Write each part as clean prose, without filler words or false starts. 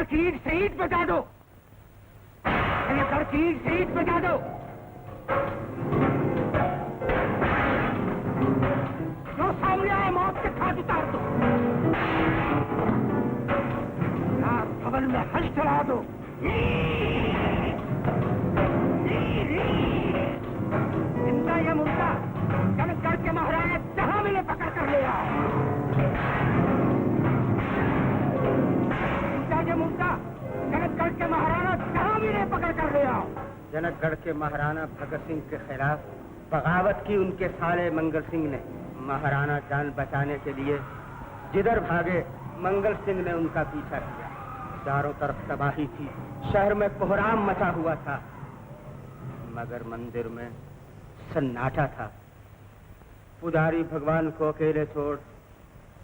गढ़ की ईंट से ईंट बजा दो, गढ़ की ईंट से ईंट बजा दो। जो सामने आए मौत के घाट उतार दो, रात भवन में हल चला दो। जिंदा या मुर्दा कनकगढ़ के महाराज जहां मिले पकड़ कर ले आओ। जिंदा या मुर्दा कनकगढ़ के महाराणा जहां मिले पकड़ कर ले आओ। जनकगढ़ के महाराणा भगत सिंह के खिलाफ बगावत की उनके साले मंगल सिंह ने। महाराणा जान बचाने के लिए जिधर भागे मंगल सिंह ने उनका पीछा किया। चारों तरफ तबाही थी, शहर में कोहराम मचा हुआ था, मगर मंदिर में सन्नाटा था। पुजारी भगवान को अकेले छोड़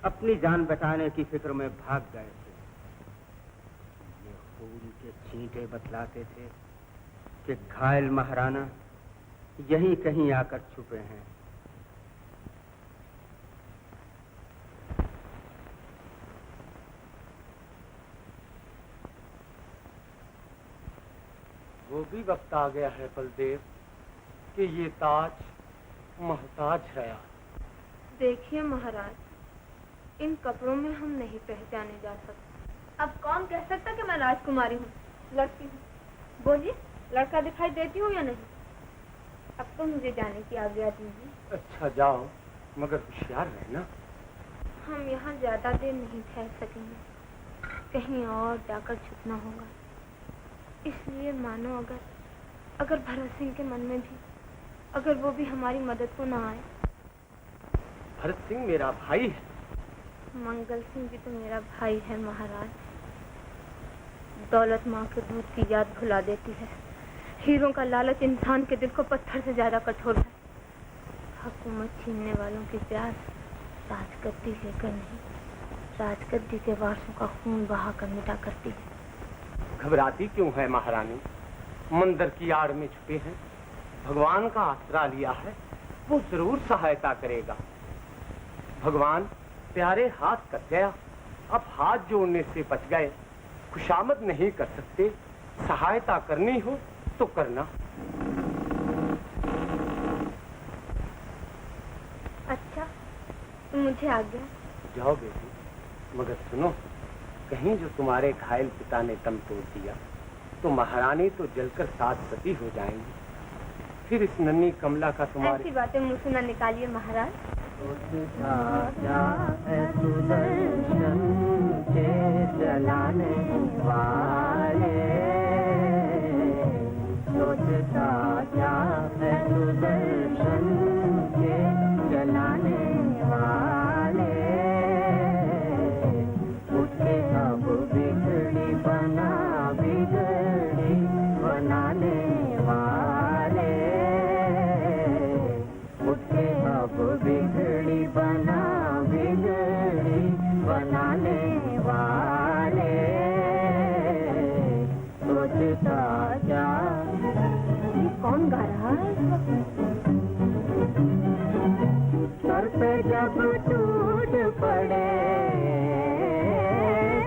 अपनी जान बचाने की फिक्र में भाग गए थे। ये खून के छींटे बतलाते थे कि घायल महाराणा यहीं कहीं आकर छुपे हैं। वो भी वक्त आ गया है बलदेव कि ये ताज महताज है। देखिए महाराज, इन कपड़ों में हम नहीं पहचाने जा सकते। अब कौन कह सकता कि मैं राजकुमारी हूँ, लड़की हूँ? बोलिए, लड़का दिखाई देती हूँ या नहीं? अब तो मुझे जाने की आज्ञा दीजिए। अच्छा जाओ, मगर होशियार रहना। हम यहाँ ज्यादा देर नहीं ठहर सकेंगे, कहीं और जाकर छुपना होगा। इसलिए मानो अगर भरत सिंह के मन में भी अगर वो भी हमारी मदद को ना आए। भरत सिंह मेरा भाई है। मंगल सिंह भी तो मेरा भाई है महाराज। दौलत माँ के दूध की याद भुला देती है। हीरों का लालच इंसान के दिल को पत्थर से ज्यादा कठोर है। हुकूमत छीनने वालों की प्यास राजगद्दी लेकर नहीं, राजगद्दी के वारसों का खून बहा कर मिटा करती है। घबराती क्यों है महारानी? मंदिर की आड़ में छुपे हैं, भगवान का आसरा लिया है, वो जरूर सहायता करेगा। भगवान प्यारे हाथ कट गया, अब हाथ जोड़ने से बच गए। खुशामद नहीं कर सकते, सहायता करनी हो तो करना। अच्छा, तो मुझे आज्ञा। जाओ बेटी, मगर सुनो, कहीं जो तुम्हारे घायल पिता ने दम तोड़ दिया तो महारानी तो जलकर साथ सती हो जाएंगी। फिर इस नन्ही कमला का तुम्हारे... ऐसी बातें मुंह से न निकालिए महाराज। कौन गा रहा है? सर पे जब टूट पड़े,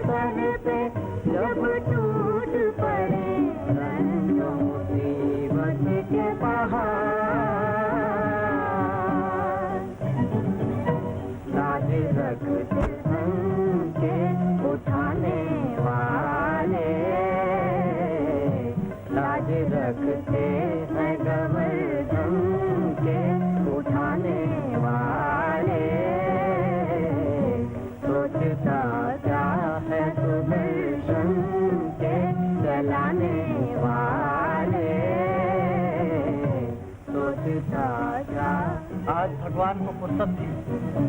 सर पे जब टूट पड़े, रंगों मुसीबत के पहाड़, लाज रखते के उठाने वाले, लाज रखते हैं गवर्दन के उठाने वाले। सोचता क्या है सुदर्शन के चलाने वाले, सोचता क्या। आज भगवान को फुर्सत थी,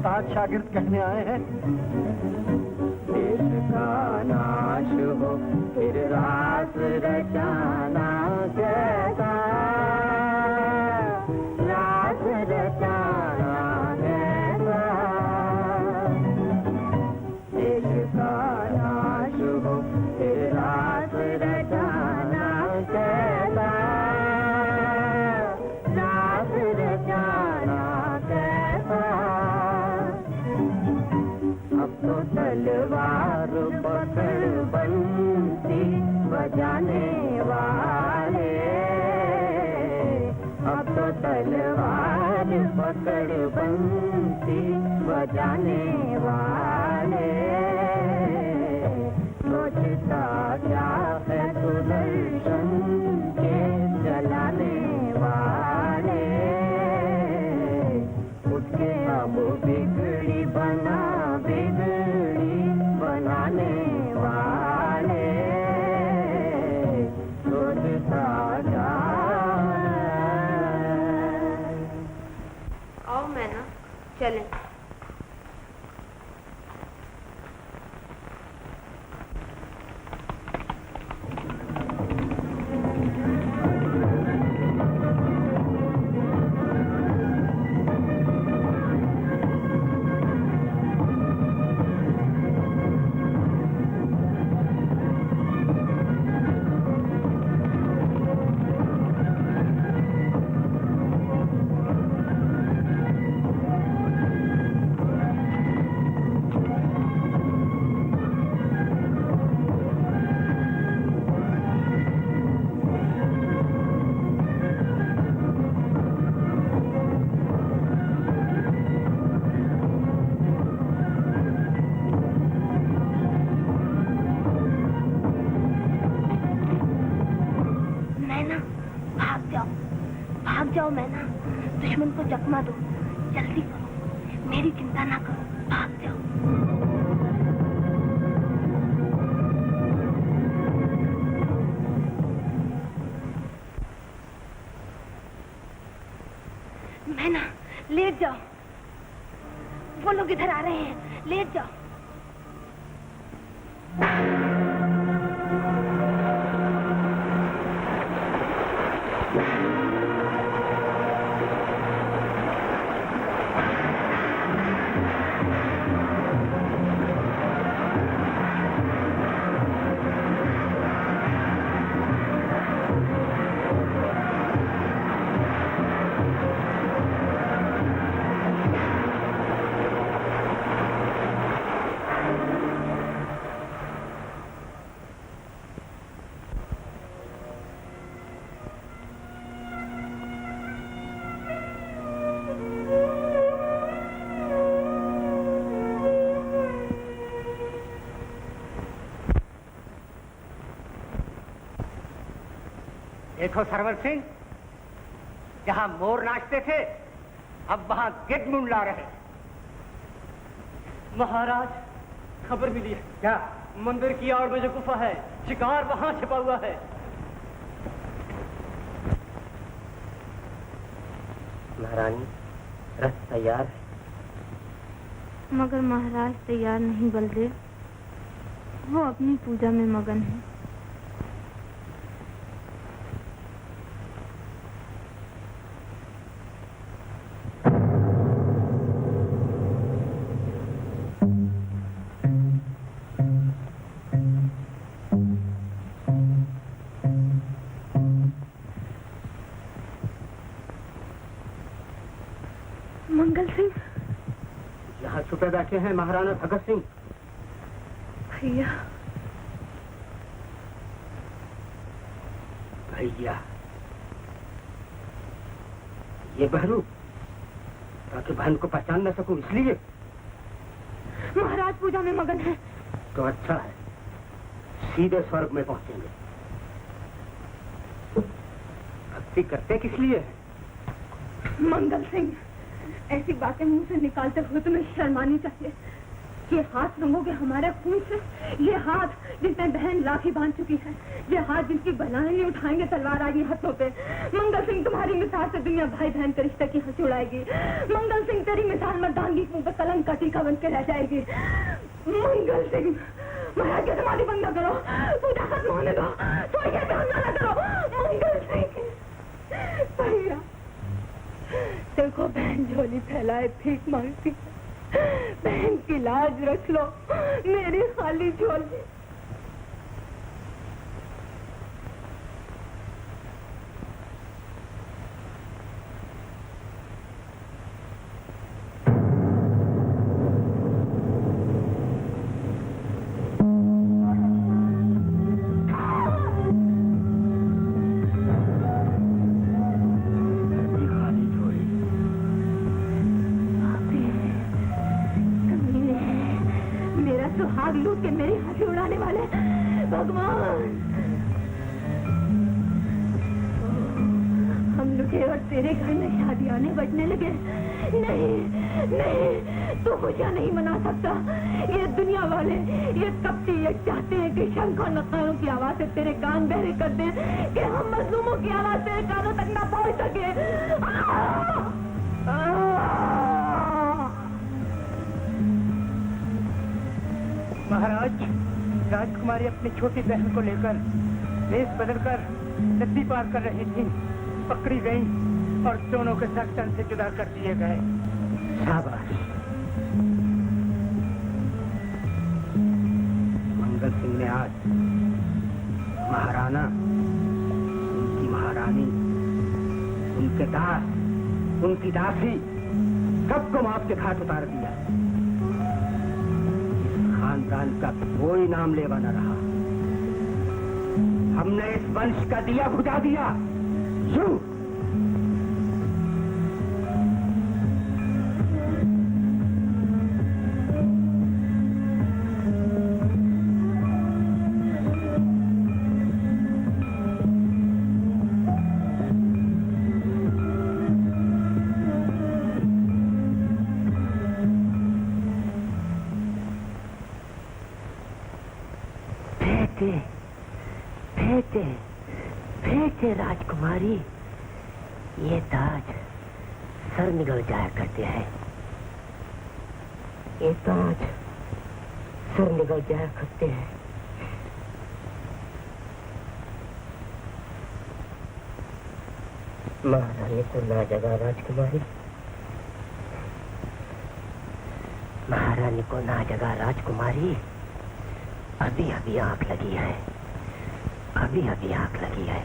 ताज शागिर्द कहने आए हैं। देश का नाश हो फिर रास रचाना कैसा, रास रचाना कैसा। देश का नाश हो फिर रास रचाना कैसा, रास रचाना कैसा। अब तो तलवार पकड़ बन बजाने वाले, अब तो तलवार पकड़ बंसी बजाने वाले, सोचता क्या है सुदर्शन के जलाने वाले, उसके अब बिगड़ी बना बिगड़ी बनाने वाले, सोचता क्या। आओ मैना, चलें। भाग जाओ मैना, दुश्मन को चकमा दो, जल्दी करो, मेरी चिंता ना करो, भाग जाओ। मैना, लेट जाओ, वो लोग इधर आ रहे हैं, लेट जाओ। देखो सरवर सिंह, जहां मोर नाचते थे अब वहां गिद्ध मुंडला रहे। महाराज, खबर मिली है। क्या? मंदिर की आड़ में जो गुफा है, शिकार वहां छिपा हुआ है। महारानी, रथ तैयार है। मगर महाराज तैयार नहीं बलदेव, वो अपनी पूजा में मगन है। मंगल सिंह, यहाँ छुपे बैठे हैं महाराणा भगत सिंह। भैया। भैया, ये बहरू, ताकि बहन को पहचान न सकूं इसलिए। महाराज पूजा में मगन है। तो अच्छा है, सीधे स्वर्ग में पहुंचेंगे। भक्ति करते किस लिए? मंगल सिंह, ऐसी बातें मुंह से निकालते हुए तुम्हें शर्मानी चाहिए। ये हाथ रंगोगे हमारे खून से, ये हाथ जिसमें बहन लाठी बांध चुकी है, ये हाथ जिनकी बलाएं नहीं उठाएंगे तलवार आएगी हाथों पे। मंगल सिंह, तुम्हारी मिसाल से दुनिया भाई बहन के रिश्ते की हंसी उड़ाएगी। मंगल सिंह, तेरी मिसाल मर्दानगी मुंह पे कलंक का टीका बन के रह जाएगी। मंगल सिंह, महाराज के समाधि बंद न करो, पूजा खत्म होने दो, तो ये हमला न करो। मंगल सिंह, भैया देखो, बहन झोली फैलाए भीख मांगती है, बहन की लाज रख लो, मेरी खाली झोली। हाथी उड़ाने वाले भगवान, हम लुटे और तेरे घर में शादियां बजने लगे। नहीं नहीं, तू खुशियां नहीं मना सकता। ये दुनिया वाले, ये कपटी, ये चाहते हैं कि शंख और नगारों की आवाज से तेरे कान बहरे कर दें, कि हम मजलूमों की आवाज तेरे कानों तक ना पहुंच सके। महाराज, राजकुमारी अपनी छोटी बहन को लेकर वेश बदलकर नदी पार कर रही थी, पकड़ी गई और दोनों के सर तन से जुदा कर दिए गए। शाबाश। मंगल सिंह ने आज महाराणा, उनकी महारानी, उनके दास, उनकी दासी सबको माफ के घाट उतार दिया। इस खानदान का कोई नाम लेवा न रहा। हमने इस वंश का दिया बुझा दिया। यूं फेंके राजकुमारी, ये ताज सर निकल जाया करते हैं। ये ताज सर निकल जाया करते हैं। महारानी को ना जगा राजकुमारी, महारानी को ना जगा राजकुमारी। अभी अभी आंख लगी है, अभी अभी आंख लगी है।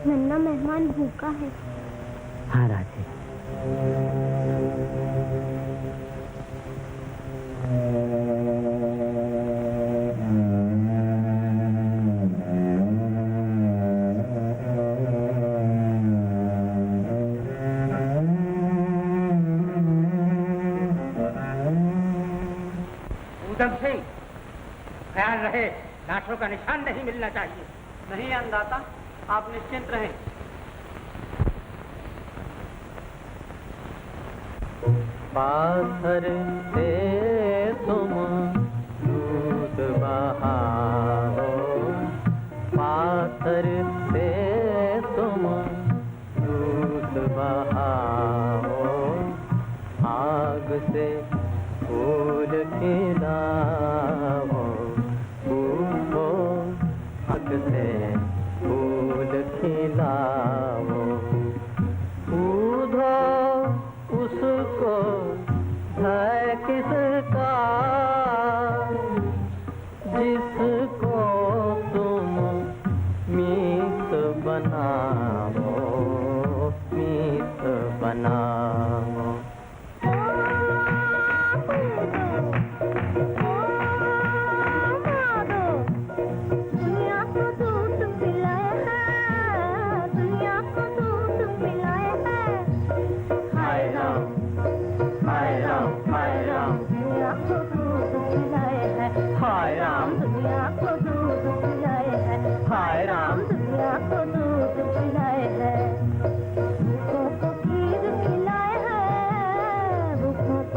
नन्ना मेहमान भूखा है। हाँ राधे। ऊधम सिंह, ख्याल रहे लाशों का निशान नहीं मिलना चाहिए। नहीं अन्नदाता, आप निश्चिंत रहें। पाथर से तुम दूध बहाओ, पाथर से तुम दूध बहाओ, आग से फूल खिलाओ, उठो आग से फूल खिलाओ, कूदो उसको है किसका जिसको तुम मीत बनाओ, मीत बनाओ।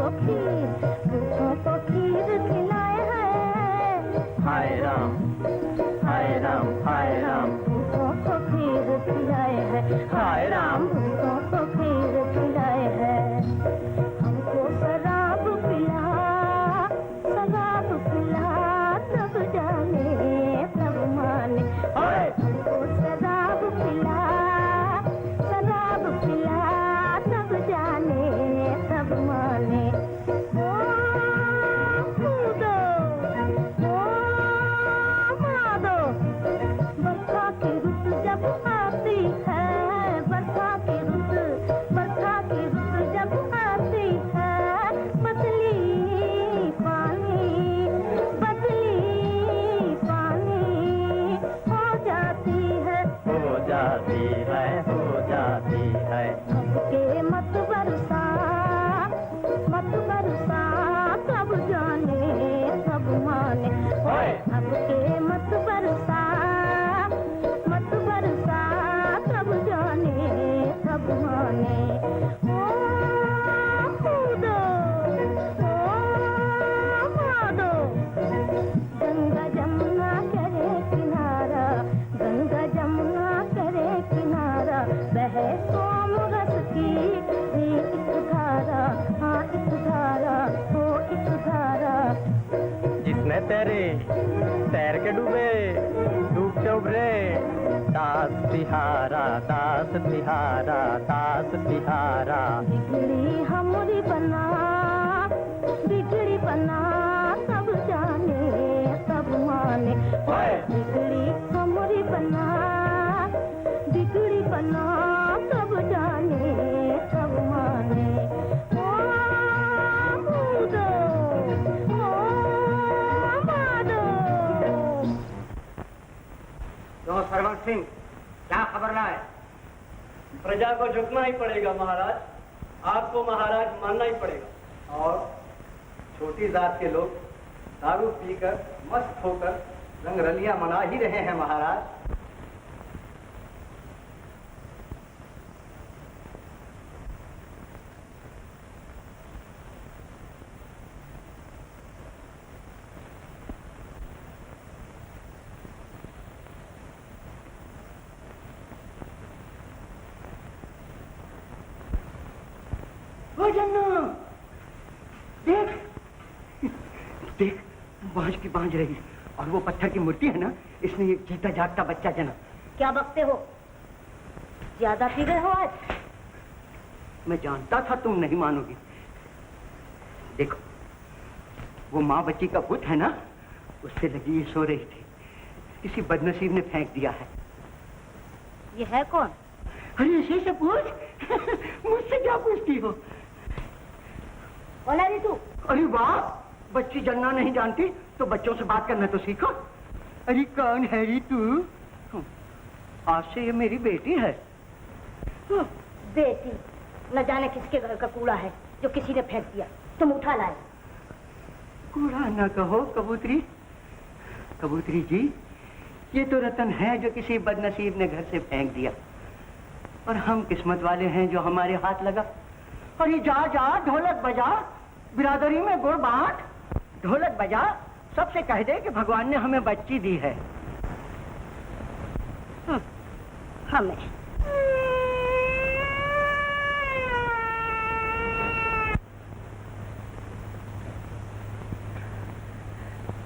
भूखों को खीर खिलाए हैं। हाय राम हाय राम हाय राम, भूखों को खीर खिलाए हैं। हाय राम भूखों को खीर खिलाए हैं। हमको शराब पिला तब जाने तब माने। हाय हमको शराब पिला तब जाने तब माने। ओ कूदो, ओ मादो, बरखा की रुत जब आती है, बरखा की रुत जब आती है, बदली पानी हो जाती है। हो जाती है। के मत बरसा तब जाने तब माने। ओए! अब के मत बरसा तब जाने तब माने। ओ कूदो, ओ मादो, गंगा जमुना करे किनारा, गंगा जमुना करे किनारा, बहे सोम रस की एक धारा, हाँ एक धारा, हो एक धारा। जिसने तेरे तैर के डूबे डूब के उभरे, दास तिहारा दास तिहारा दास तिहारा। बिगड़ी हमरी बना तब जाने तब माने। ओए! बिगड़ी हमरी बना तब जाने तब माने। ओ कूदो, ओ मादो। क्यों सरवण सिंह, क्या खबर लाए? प्रजा को झुकना ही पड़ेगा महाराज, आपको महाराज मानना ही पड़ेगा। और छोटी जात के लोग दारू पीकर मस्त होकर रंगरलियां मना ही रहे हैं महाराज। ओ जन्नू, देख देख, बांझ की बांझ रही है। और वो पत्थर की मूर्ति है ना, इसमें एक जीता जागता बच्चा जना। क्या बकते हो? ज्यादा पी गए हो आज? मैं जानता था तुम नहीं मानोगी। देखो, वो माँ बच्ची का पुत है ना, उससे लगी सो रही थी, किसी बदनसीब ने फेंक दिया है। ये है कौन? अरे इसी से पूछ। मुझसे क्या पूछती हो? कौन है तू? अरे वाह, बच्ची जन्ना नहीं जानती तो बच्चों से बात करना तो सीखो। अरे कौन है री तू? आज से ये मेरी बेटी है। बेटी? न जाने किसके घर का कूड़ा है जो किसी ने फेंक दिया, तुम उठा लाए। कूड़ा न कहो कबूतरी। कबूतरी जी, ये तो रतन है जो किसी बदनसीब ने घर से फेंक दिया, और हम किस्मत वाले हैं जो हमारे हाथ लगा। अरे जा जा, ढोलक बजा, बिरादरी में गुड़ बांट, ढोलक बजा, सबसे कह दे कि भगवान ने हमें बच्ची दी है। हमें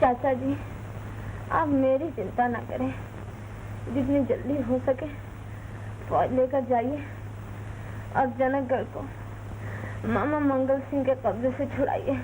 चाचा जी, आप मेरी चिंता ना करें, जितनी जल्दी हो सके फौज लेकर जाइए और जनकगढ़ को मामा मंगल सिंह के कब्जे से छुड़ाइए।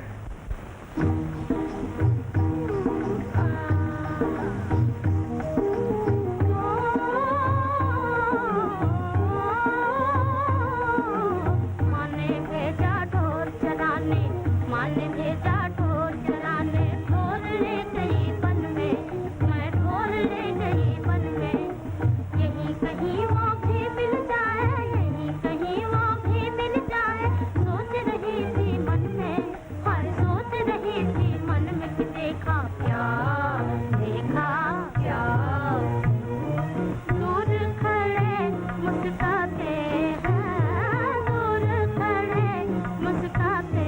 मुस्काते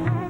हैं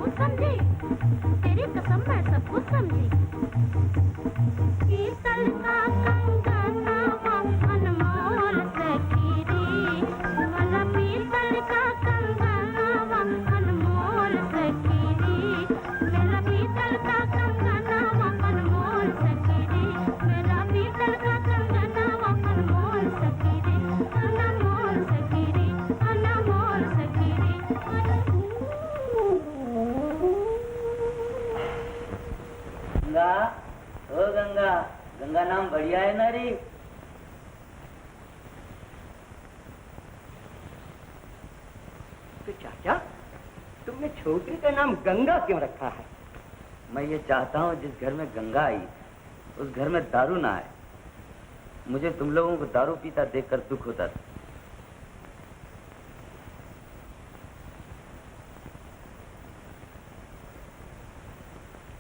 कुछ समझी, तेरी कसम मैं सब कुछ समझी। पीतल का कंगनवा अनमोल सखी रे, मला पीतल का कंगनवा अनमोल सखी रे, मेरा पीतल का कंगनवा अनमोल सखी रे, मेरा पीतल का कंगनवा अनमोल सखी रे, अनमोल सखी रे, अनमोल सखी रे। गंगा, ओ गंगा, गंगा नाम बढ़िया है ना रे। तो चाचा, तुमने छोकरी का नाम गंगा क्यों रखा है? मैं ये चाहता हूँ जिस घर में गंगा आई उस घर में दारू ना आए। मुझे तुम लोगों को दारू पीता देखकर दुख होता था।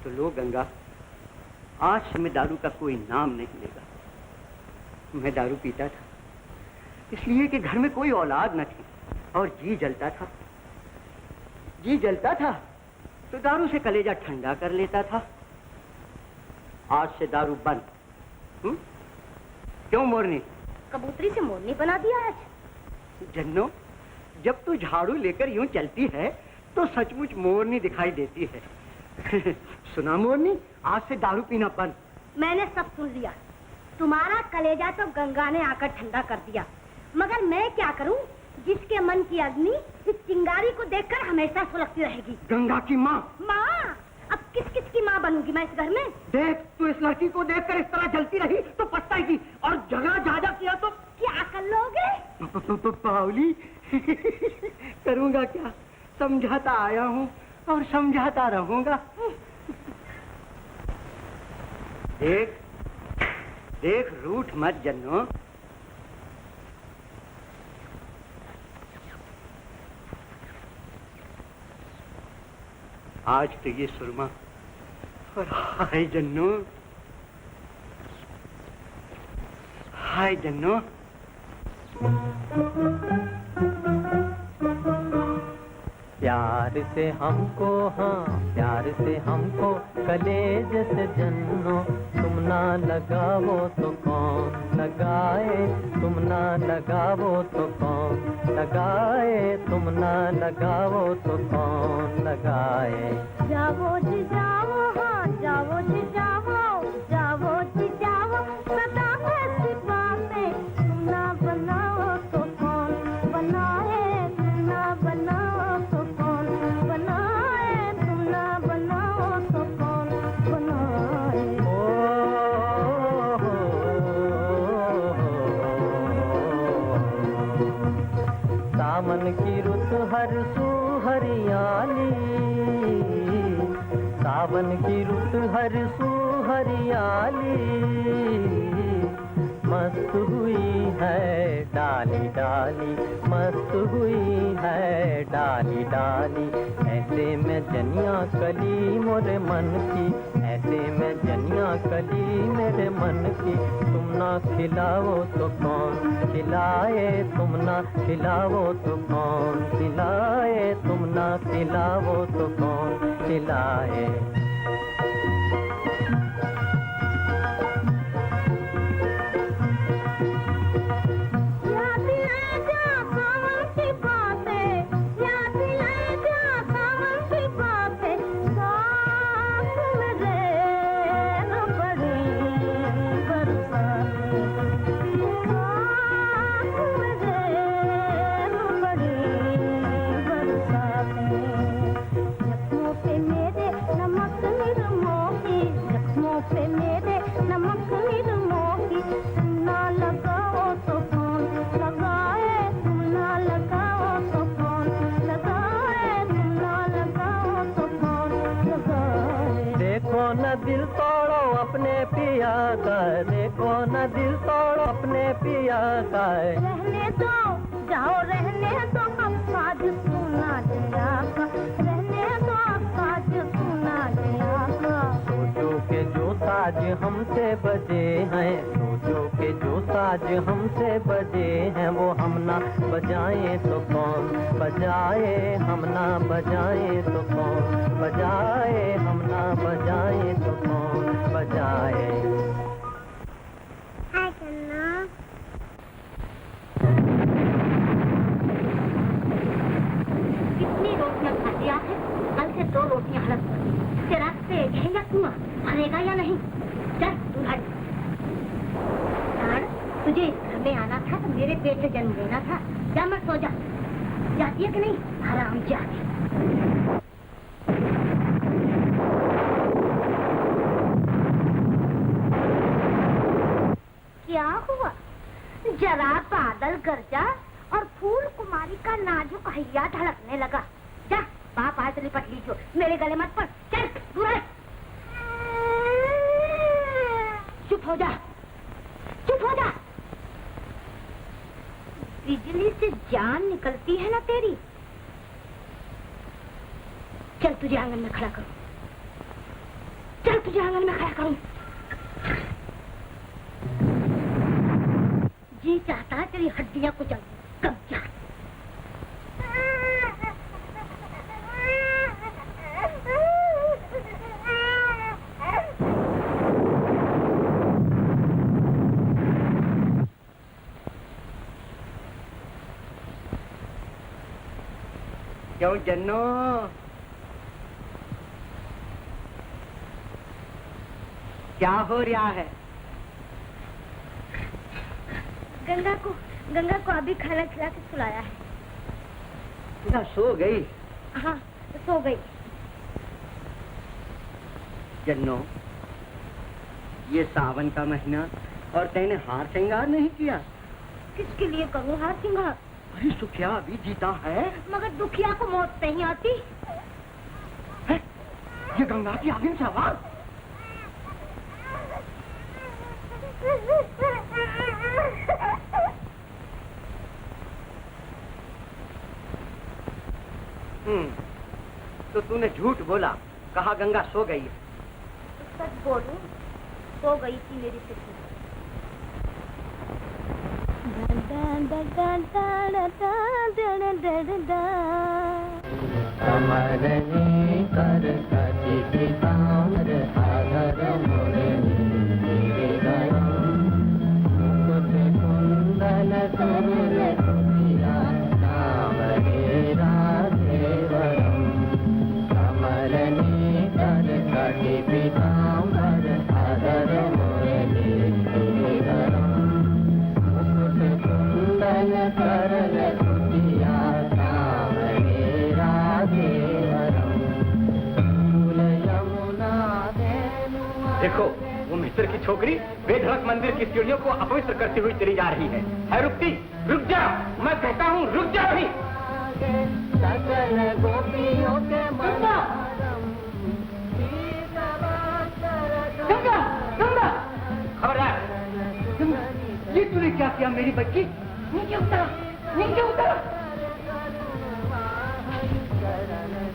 तो लो गंगा, आज से मैं दारू का कोई नाम नहीं लेगा। मैं दारू पीता था इसलिए कि घर में कोई औलाद न थी और जी जलता था। जी जलता था तो दारू से कलेजा ठंडा कर लेता था। आज से दारू बंद। क्यों मोरनी? कबूतरी से मोरनी बना दिया आज। जन्नो, जब तू झाड़ू लेकर यूं चलती है तो सचमुच मोरनी दिखाई देती है। सुना मोरनी, आज से दारू पीना बंद। मैंने सब सुन लिया। तुम्हारा कलेजा तो गंगा ने आकर ठंडा कर दिया, मगर मैं क्या करूं? जिसके मन की अग्नि इस चिंगारी को देखकर हमेशा सुलगती रहेगी। गंगा की माँ। माँ? अब किस किस की माँ बनूंगी मैं इस घर में? देख, तू इस लड़की को देखकर इस तरह जलती रही तो पछताएगी, और झगड़ा झाझा किया तो क्या कर लोगे? पावली करूंगा क्या? समझाता आया हूँ और समझाता रहूंगा। देख देख, रूठ मत जन्नो। आज तो ये सुरमा और हाय जन्नो, हाय जन्नो। प्यार से हमको, हाँ प्यार से हमको कलेज से जन्नो, तुम ना लगावो तो कौन लगाए, तुम ना लगावो तो कौन लगाए, तुम ना लगावो तो कौन लगाए। जाओ जी जाओ, हाँ जाओ जी जाओ, जाओ जी जाओ, सदा ऐसी बातें तुम ना बनाओ तो कौन बनाए, तुम ना बनाओ तो कौन बनाए, तुम ना बनाओ तो कौन बनाए। सावन की रुत हर सू हरियाली, सावन की रुत हर सू हरियाली, मस्त हुई है डाली डाली, मस्त हुई है डाली डाली। ऐसे में जनिया कली मोरे मन की, ऐसे में जनिया कली मेरे मन की, तुम ना खिलाओ तो कौन खिलाए, तुम ना खिलाओ तो कौन खिलाए, तुम ना खिलाओ तो कौन खिलाए। दिल तोड़ो अपने पिया का, देखो न दिल तोड़ो अपने पिया का। रहने दो, जाओ रहने दो, अब साज सुना दिया का, रहने दो अब साज सुना दिया का। सोचो के जो साज हमसे बजे हैं, सोचो के जो आज हमसे बजे हैं वो हम ना बजाएं तो कौन बजाए, हम ना बजाएं तो कौन बजाए, हम ना बजाएं तो कौन बजाए। कितनी रोटियां खा लिया है? कल से 2 रोटियां हलक पड़ी। तेरा पेट है या कुआं, भरेगा या नहीं? चल तू हट। तुझे इस घर में आना था तो मेरे पेट से जन्म लेना था। जा मत सो जा। जाती है कि नहीं? हराम जाती। क्या हुआ? जरा बादल गरजा और फूल कुमारी का नाजुक हैया धड़कने लगा। जा बाप आए तो लिपट लीजिए, मेरे गले मत पड़। चल दूर हट। चुप हो जा, चुप हो जा। बिजली से जान निकलती है ना तेरी। चल तुझे आंगन में खड़ा करूं, चल तुझे आंगन में खड़ा करूं। जी चाहता है तेरी हड्डियां कुचल दूं। कब जा। क्यों जन्नो? क्या हो रहा है? गंगा को अभी खाना खिला के सुलाया है। क्या सो गई? हाँ सो गई। जन्नो, ये सावन का महीना और तैने हार श्रृंगार नहीं किया। किसके लिए करूँ हार श्रृंगार? अरे सुखिया अभी जीता है। मगर दुखिया को मौत नहीं आती है? ये गंगा की आगिन से आवाज। तो तूने झूठ बोला, कहा गंगा सो गई है। सच बोलूं, सो गई थी मेरी सिद्धि। कमरनी कर कटी पिताम्र आधर मुरली गयम, मुकुट कुंडल सुरुल कुटिया नामरे राधेवरम। कमरनी कर कटी पिताम्र आधर मुरली गयम, मुकुट कुंडल करल कुटिया नामरे राधेवरम। यमुना देखो वो मिस्र की छोकरी बेधड़क मंदिर की सीढ़ियों को अपवित्र करती हुई चली जा रही है। रुकती, रुक जा, मैं कहता हूँ रुक जा भी। सकल गोपियों के गंगा, गंगा, गंगा, खबरदार। ये तूने क्या किया मेरी बच्ची? नीचे उतरा, नीचे उतरा।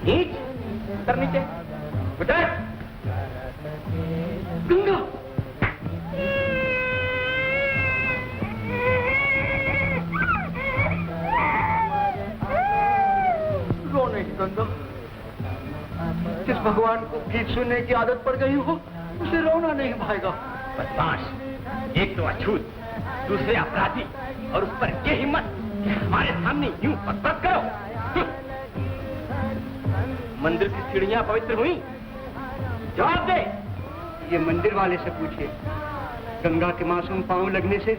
नीच, उतर नीचे, उतर। गंगा, रो नहीं गंगा। जिस भगवान को गीत सुनने की आदत पड़ गई हो, उसे रोना नहीं भाएगा। बदमाश, एक तो अछूत, दूसरे अपराधी, और उस पर ये हिम्मत कि हमारे सामने यूं पकड़ करो। मंदिर की सीढ़ियां पवित्र हुई? जवाब दे। ये मंदिर वाले से पूछिए। गंगा के मासूम पांव लगने से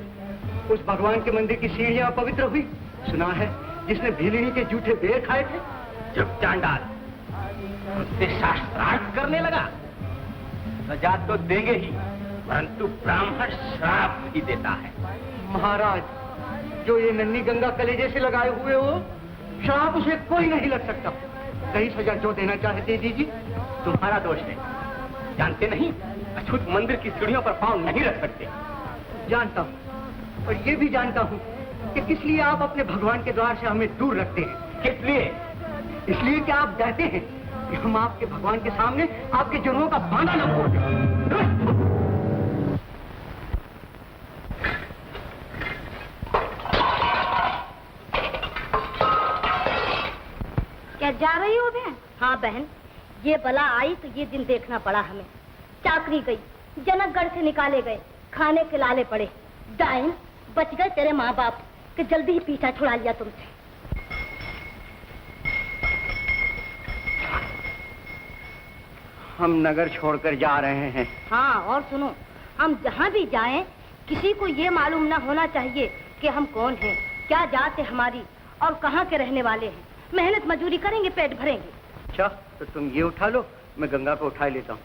उस भगवान के मंदिर की सीढ़ियां पवित्र हुई। सुना है जिसने भीलिनी के जूठे बेर खाए थे। चुप चांडाल, उससे शास्त्रार्थ करने लगा। सजा तो देंगे ही, परंतु ब्राह्मण श्राप भी देता है। महाराज, जो ये नन्ही गंगा कलेजे से लगाए हुए हो, श्राप उसे कोई नहीं लग सकता। सही सजा जो देना चाहे दे दीजिए। तुम्हारा दोष है, जानते नहीं अछूत मंदिर की सीढ़ियों पर पांव नहीं रख सकते। जानता हूँ, और ये भी जानता हूँ कि किस लिए आप अपने भगवान के द्वार से हमें दूर रखते हैं। किस लिए? इसलिए कि आप डरते हैं कि हम आपके भगवान के सामने आपके जुर्मों का बांधा न खोल दें। जा रही हो बहन? हाँ बहन, ये बला आई तो ये दिन देखना पड़ा हमें। चाकरी गई, जनकगढ़ से निकाले गए, खाने के लाले पड़े। डाइन, बच गए तेरे माँ बाप कि जल्दी ही पीछा छुड़ा लिया तुमसे। हम नगर छोड़कर जा रहे हैं। हाँ, और सुनो, हम जहाँ भी जाएं, किसी को ये मालूम न होना चाहिए कि हम कौन हैं, क्या जात है हमारी और कहाँ के रहने वाले हैं। मेहनत मजदूरी करेंगे, पेट भरेंगे। अच्छा, तो तुम ये उठा लो, मैं गंगा को उठा लेता हूँ।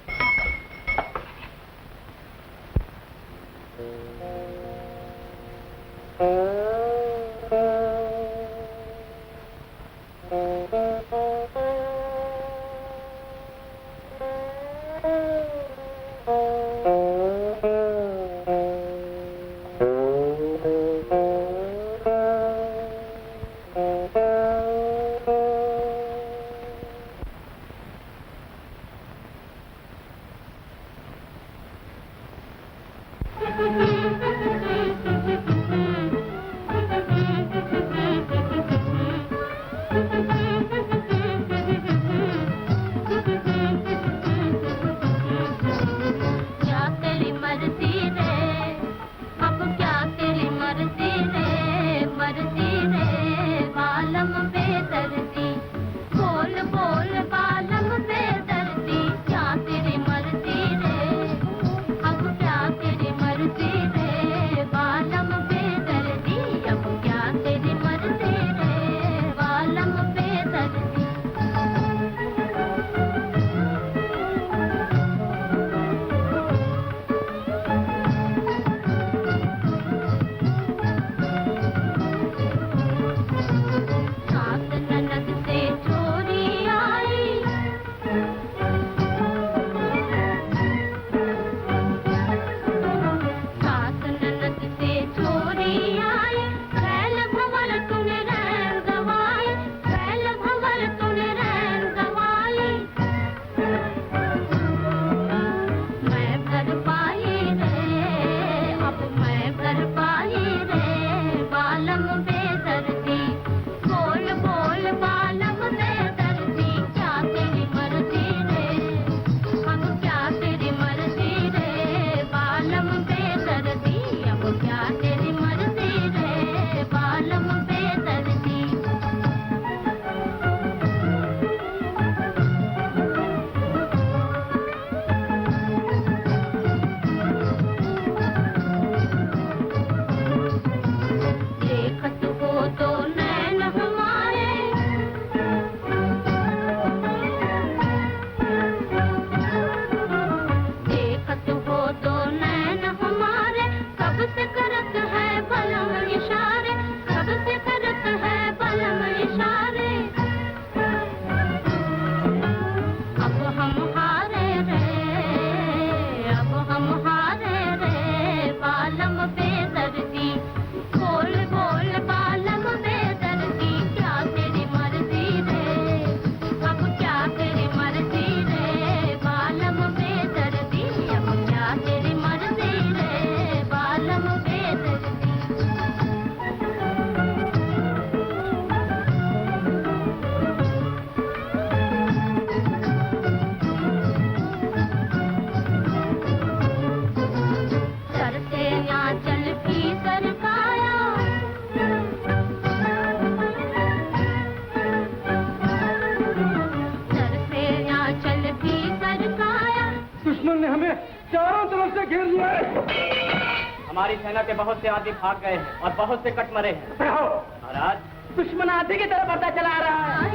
हमारी सेना के बहुत से आदमी भाग गए हैं और बहुत से कट मरे हैं। महाराज, दुश्मन आधे की तरफ बढ़ता चला आ रहा है।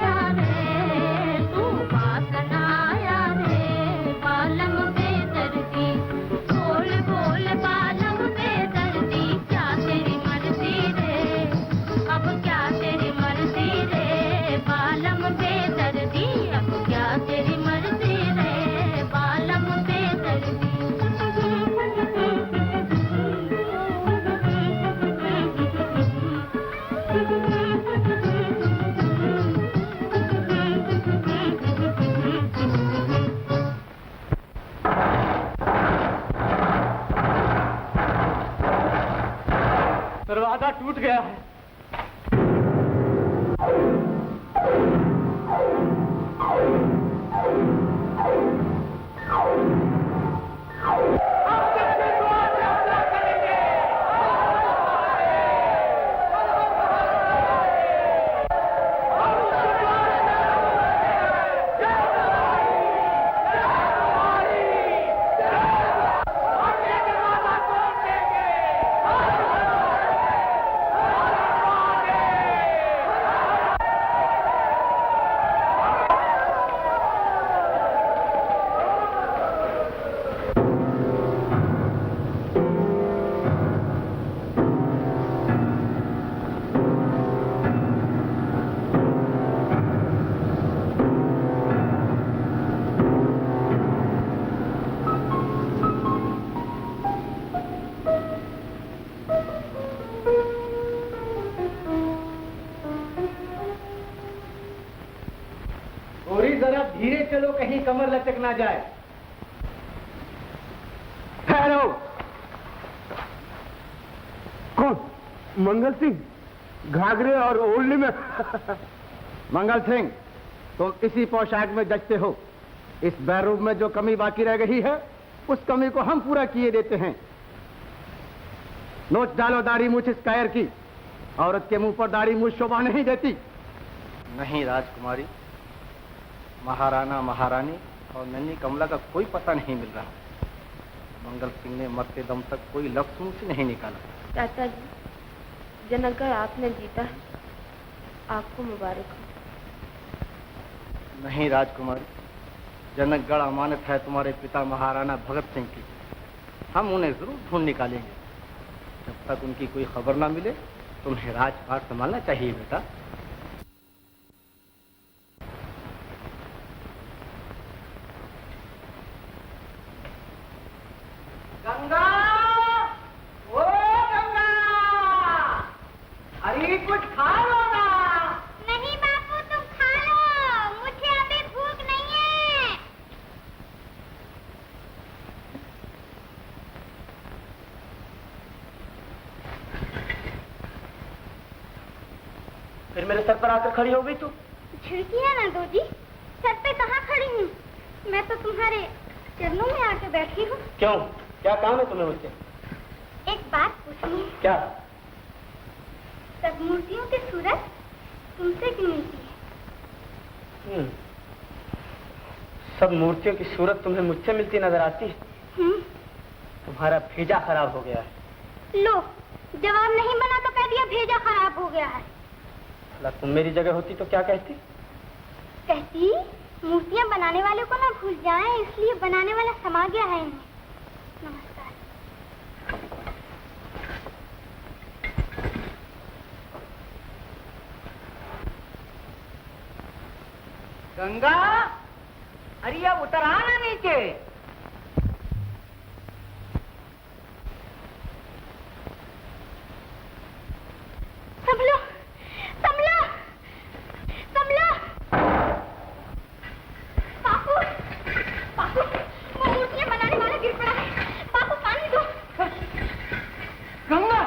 दरवाजा टूट गया है। कमर लचक ना जाए। ठहरो। कौन? मंगल सिंह? घाघरे और ओढ़नी में? मंगल सिंह, तुम इसी पोशाक में जचते हो। इस बैरूम में जो कमी बाकी रह गई है, उस कमी को हम पूरा किए देते हैं। नोच डालो दाढ़ी मूछ इस कायर की। औरत के मुंह पर दाढ़ी मूछ शोभा नहीं देती। नहीं राजकुमारी, महाराणा महारानी और नन्ही कमला का कोई पता नहीं मिल रहा। मंगल सिंह ने मरते दम तक कोई लफ्ज मुंह से नहीं निकाला। चाचा जी, जनकगढ़ आपने जीता है, आपको मुबारक हो। नहीं राजकुमारी, जनकगढ़ अमानत है तुम्हारे पिता महाराणा भगत सिंह की। हम उन्हें जरूर ढूंढ निकालेंगे। जब तक उनकी कोई खबर ना मिले, तुम्हें राजपाट संभालना चाहिए बेटा। गंगा, ओ गंगा, अरे कुछ खा लो ना। नहीं बापू, तुम खा लो, मुझे अभी भूख नहीं है। फिर मेरे सर पर आकर खड़ी हो गई तू। झिड़कियाँ ना दो जी, सर पे कहाँ खड़ी हूँ? मैं तो तुम्हारे चरणों में आके बैठी हूँ। क्यों, क्या काम है तुम्हें मुझसे? एक बात पूछनी है। क्या? सब मूर्तियों की सूरत तुमसे क्यों मिलती है? सब मूर्तियों की सूरत तुम्हें मुझसे मिलती नजर आती है? तुम्हारा भेजा खराब हो गया है। लो, जवाब नहीं बना तो कह दिया भेजा खराब हो गया है। तुम मेरी जगह होती तो क्या कहती? कहती मूर्तियाँ बनाने वाले को ना भूल जाएं, इसलिए बनाने वाला समा गया है इनमें। नमस्कार। गंगा, अरे अब उतर आना नीचे। संभलो, संभलो, संभलो। बापू, बापू, वो मूर्तियाँ बनाने वाला गिर पड़ा है। बापू, पानी दो। गंगा,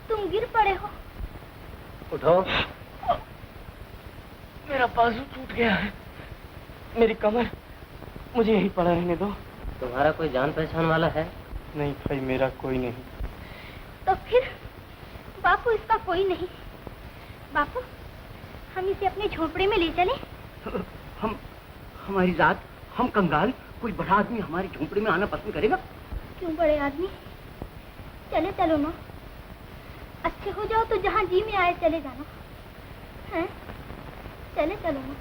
तुम गिर पड़े हो। उठो। मेरा बाजू टूट गया है, मेरी कमर, मुझे यहीं पड़ा रहने दो। तुम्हारा कोई जान पहचान वाला है? नहीं भाई, मेरा कोई नहीं। तो फिर बापू इसका कोई नहीं। बापू, हम इसे अपनी झोपड़ी में ले चले। हमारी जात, हम कंगाल, कोई बड़ा आदमी हमारी झोंपड़ी में आना पसंद करेगा? क्यों बड़े आदमी, चले चलो ना। अच्छे हो जाओ तो जहाँ जी में आए चले जाना। हैं? चले चलो ना।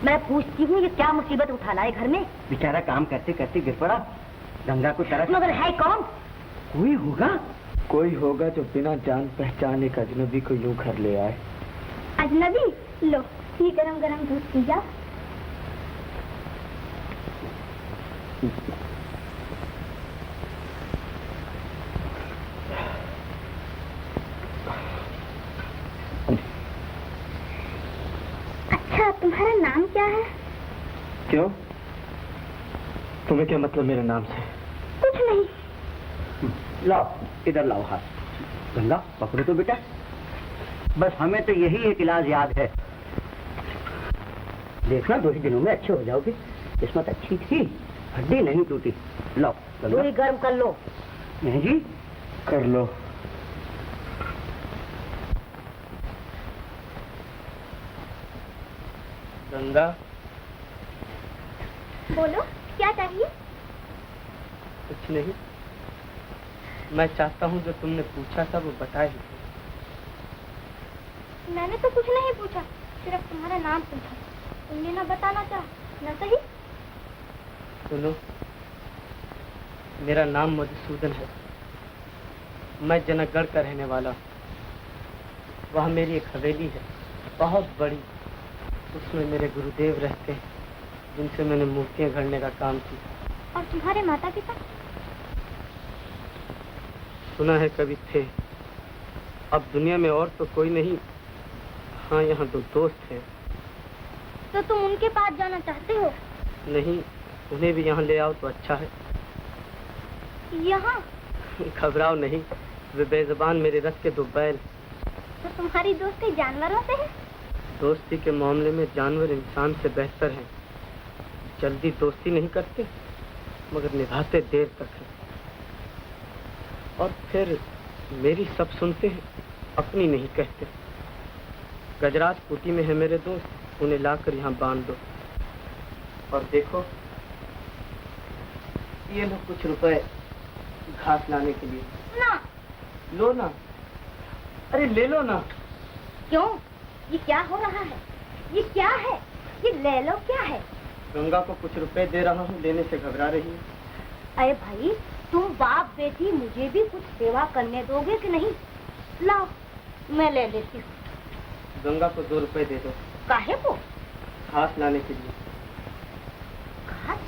मैं पूछती हूँ, ये क्या मुसीबत उठा लाए घर में? बेचारा काम करते करते गिर पड़ा। गंगा को तरस। मगर है कौन? कोई होगा। कोई होगा जो बिना जान पहचान एक अजनबी को यूं घर ले आए। अजनबी? लो, ये गरम गरम दूध पी जाओ। अच्छा, तुम्हारा नाम क्या है? क्यों, तुम्हें क्या मतलब मेरे नाम से? कुछ नहीं। लाओ, इधर लाओ हाथ। गंगा, पकड़ो तो बेटा। बस हमें तो यही एक इलाज याद है। देखना, 2 ही दिनों में अच्छे हो जाओगे। किस्मत अच्छी थी, हड्डी नहीं टूटी। लाओ गंगा। दूरी गर्म कर लो। नहीं जी, कर लो। गंगा, बोलो क्या चाहिए? कुछ नहीं, मैं चाहता हूँ जो तुमने पूछा था वो बता ही दो। मैंने तो कुछ नहीं पूछा, सिर्फ तुम्हारा नाम पूछा। तुमने ना बताना चाहा, ना सही। सुनो, मेरा नाम मधुसूदन है। मैं जनकगढ़ का रहने वाला हूँ। वह मेरी एक हवेली है, बहुत बड़ी। उसमें मेरे गुरुदेव रहते हैं, जिनसे मैंने मूर्तियां गढ़ने का काम किया। और तुम्हारे माता पिता? सुना है कभी थे, अब दुनिया में और तो कोई नहीं। हाँ, यहाँ 2 दोस्त हैं। तो तुम उनके पास जाना चाहते हो? नहीं, उन्हें भी यहाँ ले आओ तो अच्छा है। यहाँ? घबराओ नहीं, वे बेज़बान मेरे रथ के 2 बैल। तो तुम्हारी दोस्ती जानवरों से है? दोस्ती के मामले में जानवर इंसान से बेहतर हैं। जल्दी दोस्ती नहीं करते, मगर निभाते देर तक है। और फिर मेरी सब सुनते हैं, अपनी नहीं कहते। गजराज कुटी में है मेरे दोस्त, उन्हें लाकर यहाँ बांध दो। और देखो, ये लो कुछ रुपए घास लाने के लिए। ना। लो ना, अरे ले लो ना। क्यों? ये क्या हो रहा है? ये क्या है? ये ले लो क्या है? गंगा को कुछ रुपए दे रहा हूँ, लेने से घबरा रही है। अरे भाई, तुम बाप बेटी मुझे भी कुछ सेवा करने दोगे कि नहीं? लाओ, मैं ले लेती हूँ। गंगा को 2 रुपए दे दो। काहे को? घास लाने के लिए। घास?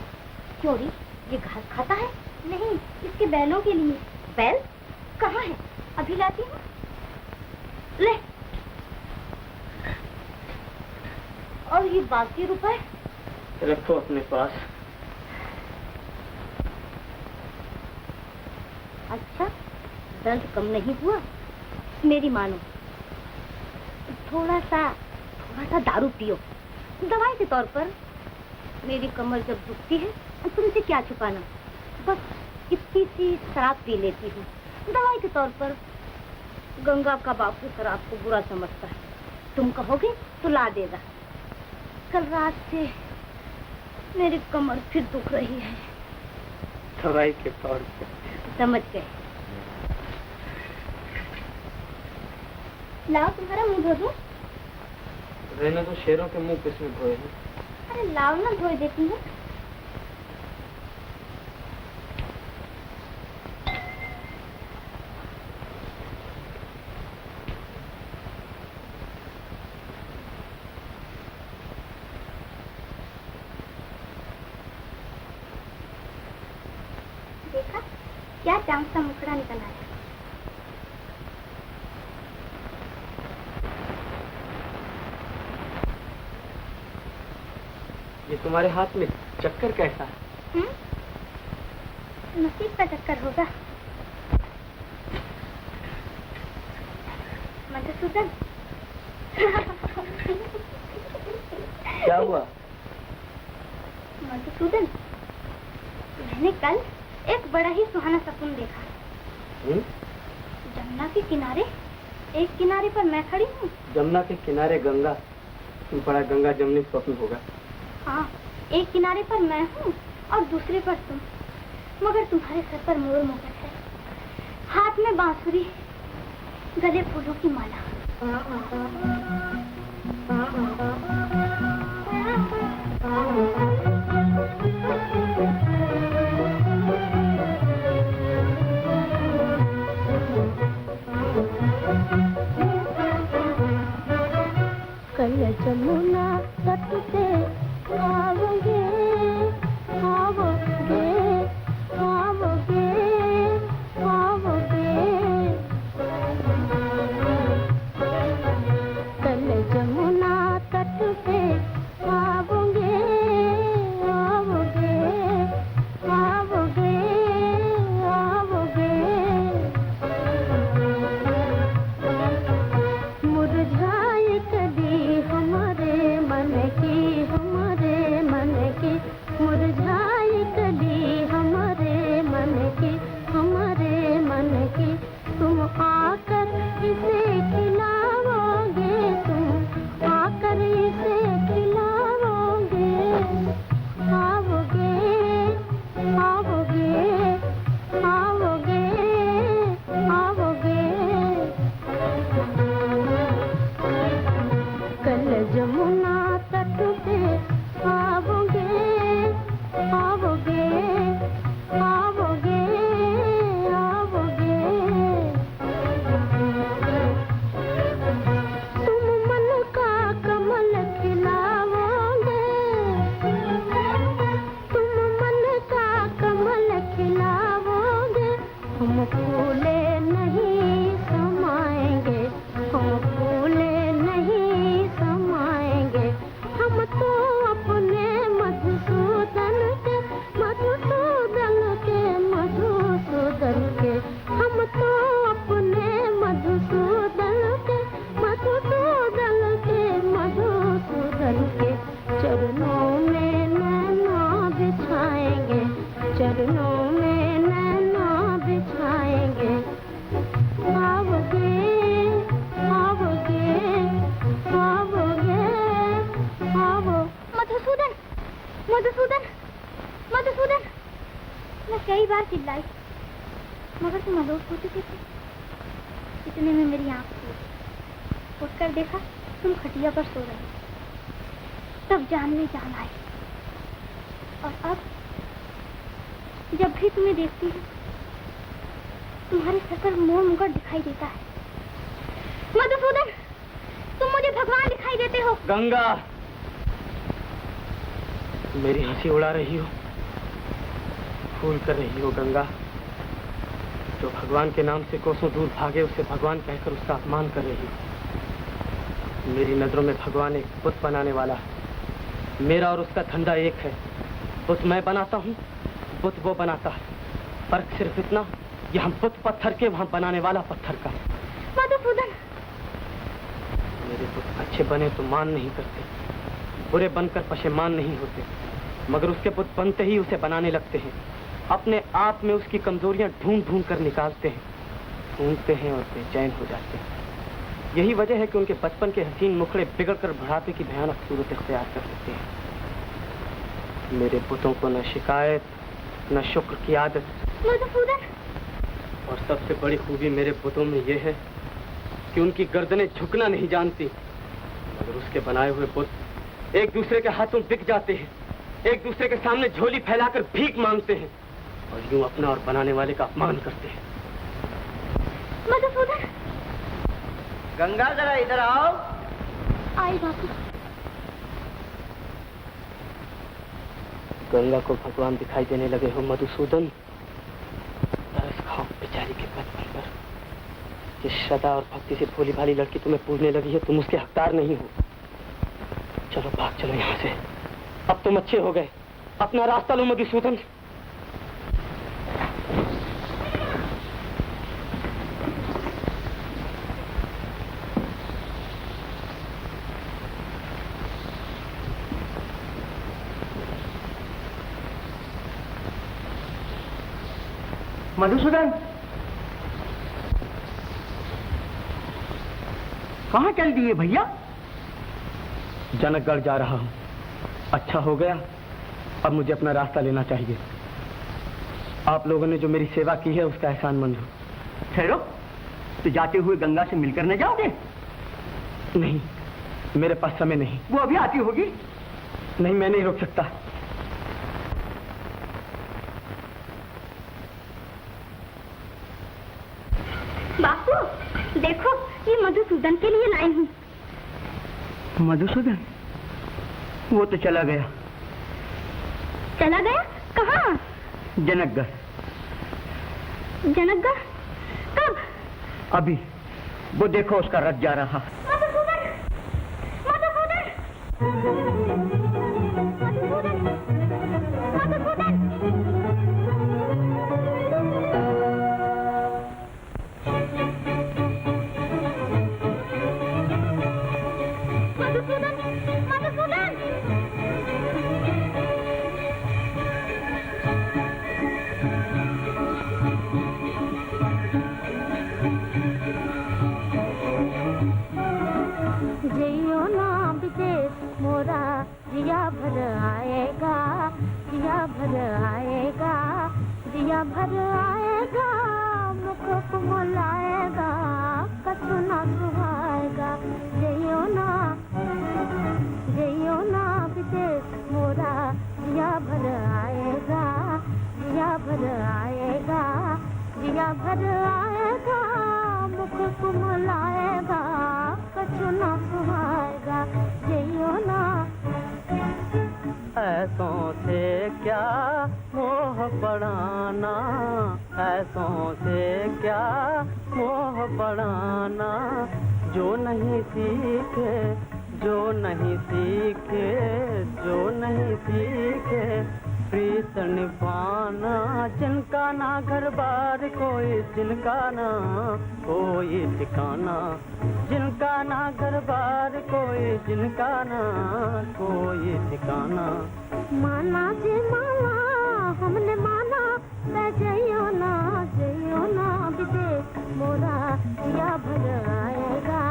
क्यों री? ये घास खाता है? नहीं, इसके बैलों के लिए। बैल कहाँ है? अभी लाती हूँ। ले। और ये बाकी रुपए? रखो अपने पास। अच्छा, दर्द कम नहीं हुआ? मेरी मानो, थोड़ा सा दारू पियो, दवाई के तौर पर। मेरी कमर जब दुखती है, तुमसे क्या छुपाना, बस इतनी सी शराब पी लेती हूँ, दवाई के तौर पर। गंगा का बापू शराब को बुरा समझता है। तुम कहोगे तो ला देगा। कल रात से मेरी कमर फिर दुख रही है। दवाई के तौर पर। समझ गए। लाओ, तुम्हारा मुंह धो दूं? रहने तो शेरों के मुंह किसने धोए हैं? अरे लाओ ना, धो देती हूँ। देखा क्या चांद सा मुखड़ा निकल आया। ये तुम्हारे हाथ में चक्कर कैसा है? नसीब का चक्कर होगा। मधुसूदन। क्या हुआ? मधुसूदन, मैंने कल एक बड़ा ही सुहाना सपन देखा। जमुना के किनारे, एक किनारे पर मैं खड़ी हूँ। जमुना के किनारे गंगा, बड़ा गंगा जमुनी स्वप्न होगा। हाँ, एक किनारे पर मैं हूँ और दूसरे पर तुम, मगर तुम्हारे सर पर मोर मुकुट है, हाथ में बांसुरी, गले फूलों की माला। कल जमुना तट पे आओगे, आओगे, आओगे, आओगे। कल जमुना तट पे आओगे, आओगे, आओगे, आओगे। मुरझाए कदी हमारे मन की, हमारे मन चिल्लाई, मगर तुम आलोप हो चुके थे। इतने में मेरी आंख खुली, उठकर देखा तुम खटिया पर सो रहे। तब जान में जान आई। और अब जब भी तुम्हें देखती हूँ, तुम्हारे सर पर मोर मुकुट दिखाई देता है। मधुसूदन, तुम मुझे भगवान दिखाई देते हो। गंगा, मेरी हंसी उड़ा रही हो, फूल कर रही हो। गंगा, जो भगवान के नाम से कोसों दूर भागे, उसे भगवान कहकर उसका अपमान कर रही हो। मेरी नजरों में भगवान एक बुत बनाने वाला है। मेरा और उसका धंधा एक है। बुत मैं बनाता हूँ, बुत वो बनाता है। फर्क सिर्फ इतना, यहाँ बुत पत्थर के, वहाँ बनाने वाला पत्थर का। मधुसूदन, मेरे बुत अच्छे बने तो मान नहीं करते, बुरे बनकर पशेमान नहीं होते, मगर उसके बुत बनते ही उसे बनाने लगते हैं। अपने आप में उसकी कमजोरियां ढूंढ ढूंढ कर निकालते हैं, ढूंढते हैं और बेचैन हो जाते हैं। यही वजह है कि उनके बचपन के हसीन मुखड़े बिगड़कर बुढ़ापे की भयानक सूरत इख्तियार कर लेते हैं। मेरे बुतों को न शिकायत न शुक्र की आदत। मधुसूदन, और सबसे बड़ी खूबी मेरे बुतों में यह है कि उनकी गर्दनें झुकना नहीं जानती, मगर उसके बनाए हुए बुत एक दूसरे के हाथों बिक जाते हैं, एक दूसरे के सामने झोली फैलाकर भीख मांगते हैं और यूं अपना और बनाने वाले का अपमान करते हैं। मधुसूदन, गंगा जरा इधर आओ। आई बापू। गंगा को भगवान दिखाई देने लगे हो मधुसूदन। तरस खाओ बेचारी के बचपन पर। जिस श्रद्धा और भक्ति से भोली भाली लड़की तुम्हें पूजने लगी है, तुम उसके हकदार नहीं हो। चलो भाग चलो यहाँ से, अब तुम अच्छे हो गए। अपना रास्ता लो मधुसूदन। मधुसूदन, कहाँ चल दिए भैया? जनकगढ़ जा रहा हूँ। अच्छा हो गया, अब मुझे अपना रास्ता लेना चाहिए। आप लोगों ने जो मेरी सेवा की है उसका एहसानमंद हूँ। ठहरो, तो जाते हुए गंगा से मिलकर न जाओगे? नहीं, मेरे पास समय नहीं। वो अभी आती होगी। नहीं, मैं नहीं रुक सकता। बापू देखो, ये मधुसूदन के लिए लाई हूँ। मधुसूदन? वो तो चला गया। चला गया? कहाँ? जनकगढ़। जनकगढ़? कब? अभी। वो देखो, उसका रथ जा रहा। मधुसूदन! मधुसूदन! मधुसूदन! मधुसूदन! जिया भर आएगा, जिया भर आएगा, जिया भर आएगा, मुख कुमलाएगा, कछु ना सुहाएगा। जइयो ना विदेश मोरा, जिया भर आएगा, जिया भर आएगा, जिया भर आएगा, मुख कुमलाएगा, कछु ना सुहाएगा। जइयो ना। ऐसों से क्या मोह बढ़ाना, ऐसों से क्या मोह बढ़ाना, जो नहीं सीखे, जो नहीं सीखे, जो नहीं सीखे प्रीत निभाना। जिनका ना घर बार कोई, जिनका ना कोई ठिकाना, जिनका ना घर बार कोई, जिनका ना कोई ठिकाना। माना जे माना, हमने माना, जइयो ना विदेश मोरा, जिया भर आएगा,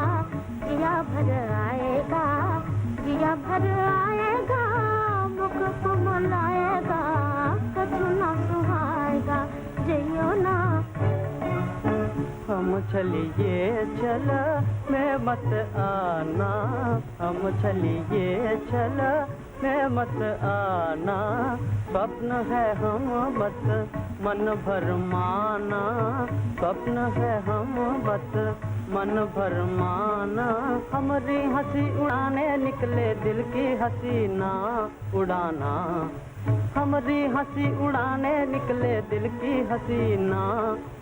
जिया भर आएगा, जिया भर आएगा, मुख कुमलाएगा, कछु ना सुहाएगा। चलिए चला मैं मत आना, हम चलिए चला मैं मत आना, स्वप्न है हम मत मन भर माना, स्वप्न है हम मत मन भर माना, हमारी हंसी उड़ाने निकले दिल की हंसी ना उड़ाना, हमारी हंसी उड़ाने निकले दिल की हंसी ना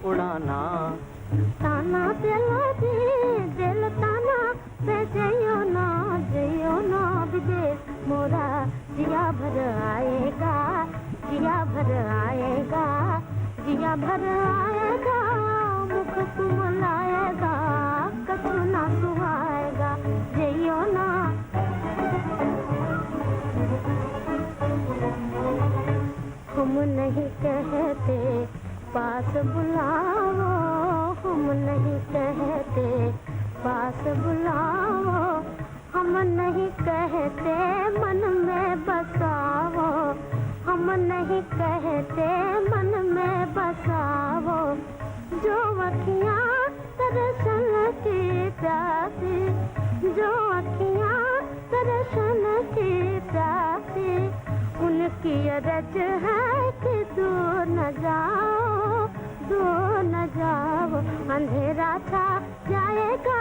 उड़ाना। ताना दिल ताना से जइयो ना विदेश मोरा जिया भर आएगा, जिया भर आएगा, जिया भर आएगा, मुख कुमलाएगा, कछु ना सुहाएगा, जइयो ना। हम नहीं कहते पास बुलाओ, हम नहीं कहते पास बुलाओ, हम नहीं कहते मन में बसाओ, हम नहीं कहते मन में बसाओ, जो अखियाँ दर्शन की प्यासी, जो अखियाँ दर्शन की प्यासी, उनकी रज है कि दूर न जाओ, दूर न जाओ, अंधेरा छा जाएगा,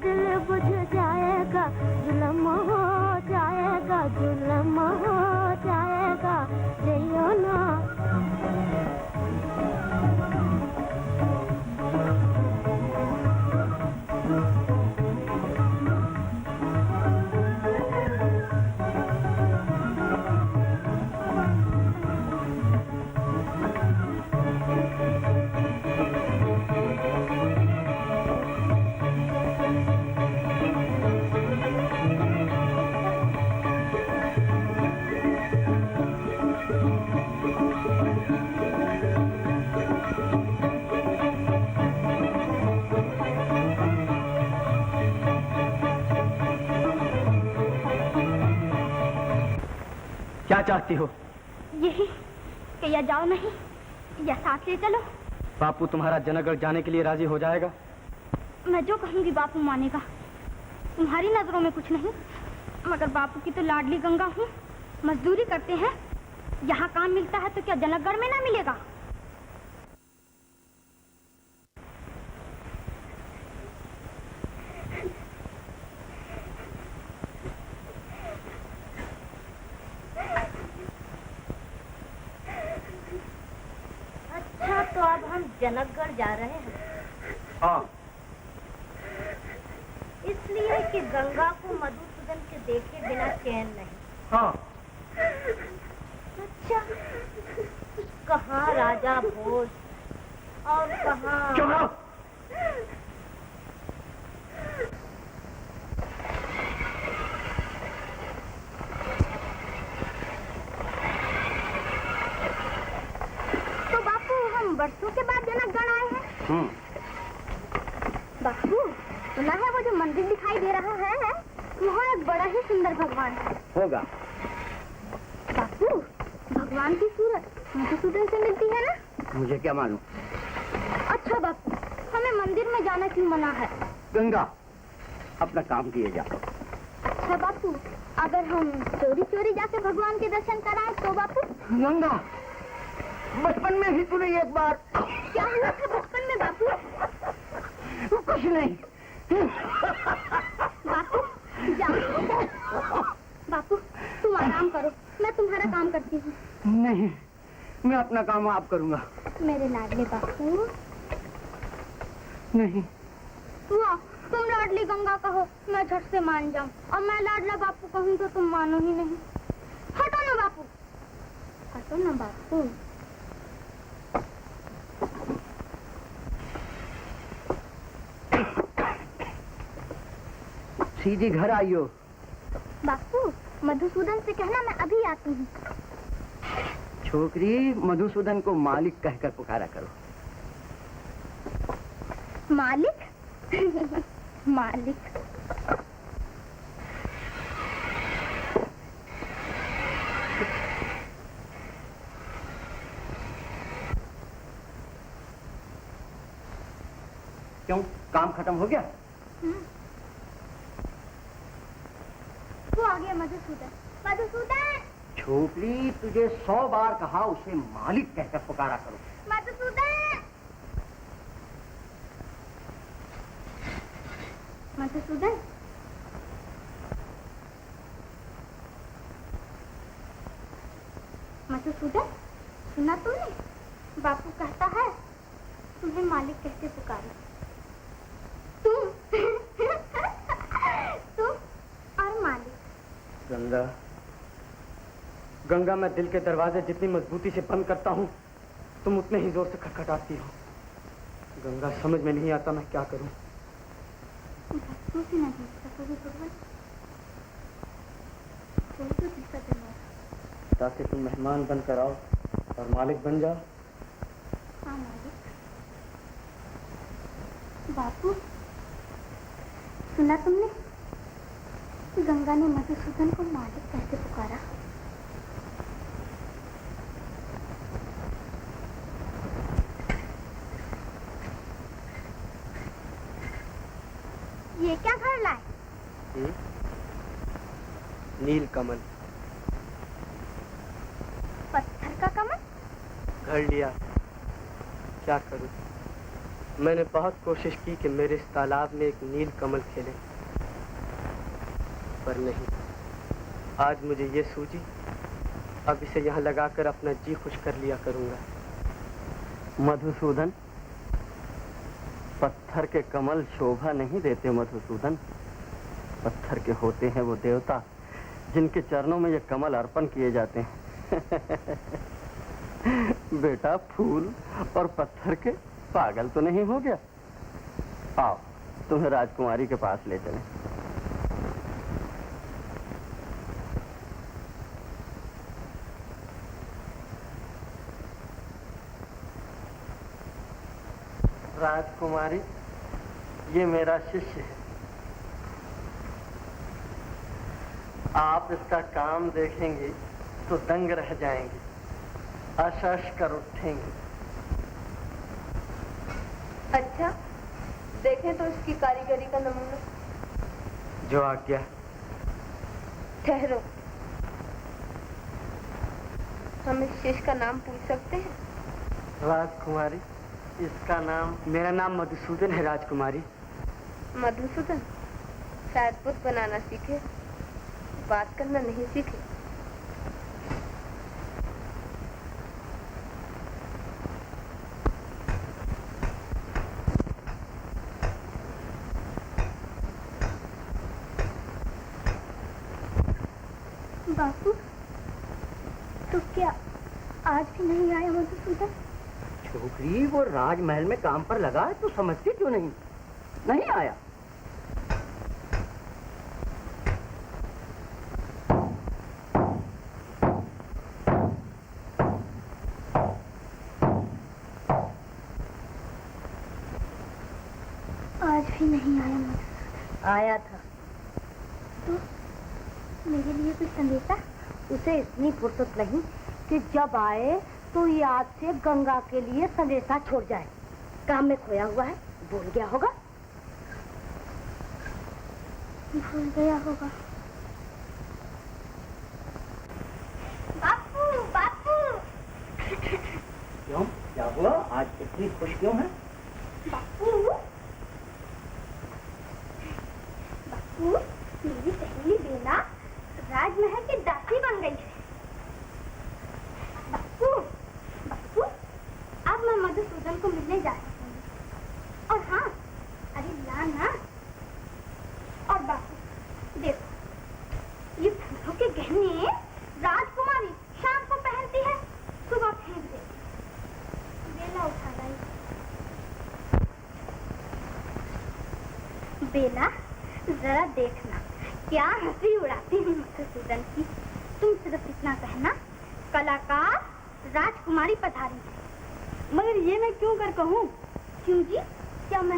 दिल बुझ जाएगा, जुल्म हो जाएगा, जुल्म हो जाएगा, जइयो ना। क्या चाहती हो? यही कि या जाओ नहीं या साथ ले चलो। बापू तुम्हारा जनकगढ़ जाने के लिए राजी हो जाएगा? मैं जो कहूंगी बापू मानेगा। तुम्हारी नजरों में कुछ नहीं, मगर बापू की तो लाडली गंगा हूँ। मजदूरी करते हैं, यहाँ काम मिलता है तो क्या जनकगढ़ में ना मिलेगा? अच्छा, तो अब हम जनकगढ़ जा रहे हैं। हाँ। इसलिए कि गंगा को मधुसूदन के देखे बिना चैन नहीं। हाँ। अच्छा, कहाँ राजा भोज और कहाँ चुप रहो। तो बापू हम बरसों के बाद जनकगढ़ आए हैं। बापू सुना है वो जो मंदिर दिखाई दे रहा है वहाँ एक बड़ा ही सुंदर भगवान है। होगा। बापू भगवान की सूरत मधुसूदन से मिलती है ना? मुझे क्या मालूम। अच्छा बापू, हमें मंदिर में जाना क्यों मना है? गंगा, अपना काम किए जा। अच्छा बापू, अगर हम चोरी चोरी जाके भगवान के दर्शन कराएं तो बापू? गंगा, बचपन में ही तूने एक बार। क्या हुआ था बचपन में बापू? कुछ नहीं। बापू जाओ। बापू तुम आराम करो, मैं तुम्हारा काम करती हूँ। नहीं, मैं अपना काम आप करूँगा। मेरे लाडले बापू। नहीं। वाह, तुम लाडली गंगा कहो मैं झट से मान जाऊं, और मैं लाडला बापू कहूँ तो तुम मानो ही नहीं। हटो ना बापू, हटो ना बापू। सीधी घर आइयो। बापू मधुसूदन से कहना मैं अभी आती हूँ। छोकरी, मधुसूदन को मालिक कहकर पुकारा करो। मालिक? मालिक। क्यों काम खत्म हो गया? वो आ गया मधुसूदन। मधुसूदन, छोकरी, तुझे 100 बार कहा उसे मालिक कहकर पुकारा करो। मधुसूदन, मधुसूदन। मधुसूदन, सुना तुमने? बापू कहता है तुम्हें मालिक कहते पुकारे। तुम तुम और मालिक। गंगा, गंगा, मैं दिल के दरवाजे जितनी मजबूती से बंद करता हूँ तुम उतने ही जोर से खटखटाती हो। गंगा, समझ में नहीं आता मैं क्या करूँ। बच्चों से ना जीत सकोगे भगवान। कोई तो तीसरा दिन होगा। ताकि तुम मेहमान बनकर आओ और मालिक बन जाओ। हाँ मालिक। बापू, सुना तुमने? गंगा ने मधुसूदन को मालिक कैसे पुकारा? ये क्या घर लाए? नील कमल। पत्थर का कमल? घर लिया, क्या करूं? मैंने बहुत कोशिश की कि मेरे इस तालाब में एक नील कमल खिले, पर नहीं। आज मुझे ये सूझी, अब इसे यहाँ लगाकर अपना जी खुश कर लिया करूंगा। मधुसूदन, पत्थर के कमल शोभा नहीं देते मधुसूदन। पत्थर के होते हैं वो देवता जिनके चरणों में ये कमल अर्पण किए जाते हैं। बेटा, फूल और पत्थर के पागल तो नहीं हो गया? आओ, तुम्हें राजकुमारी के पास ले चलें। राजकुमारी, ये मेरा शिष्य है। आप इसका काम देखेंगी तो दंग रह जाएंगी, अशश कर उठेंगी। अच्छा, देखें तो इसकी कारीगरी का नमूना। जो आज्ञा। ठहरो, हम इस शिष्य का नाम पूछ सकते हैं? राजकुमारी, इसका नाम? मेरा नाम मधुसूदन है राजकुमारी। मधुसूदन शायद बुत बनाना सीखे, बात करना नहीं सीखे। बापू, तो क्या आज भी नहीं आया मधुसूदन? छोकरी, वो राजमहल में काम पर लगा है, तो समझती क्यों नहीं? नहीं आया। आज भी नहीं आया मधुसूदन। आया था। तो मेरे लिए कोई संदेशा? उसे इतनी फुर्सत नहीं कि जब आए तो याद से गंगा के लिए संदेशा छोड़ जाए। काम में खोया हुआ है, भूल गया होगा। भूल गया होगा। बापू, बापू। क्यों, क्या हुआ? आज इतनी खुश क्यों है? बापू, बापू, मेरी सहेली बेला राजमहल की दासी बन गई है। बापू, बापू, अब मैं मधुसूदन को मिलने जा रही हूँ। और हाँ, अरे लाना। और बापू देखो, ये फूलों के गहने राजकुमारी शाम को पहनती है, सुबह फेंक देती। बेला उठा लाई। बेला, जरा देखना क्या हंसी उड़ाती हूँ मधुसूदन की। तुम सिर्फ इतना कहना, कलाकार राजकुमारी पधारी है। मगर ये मैं क्यों कर कहूँ? क्यों जी, क्या मैं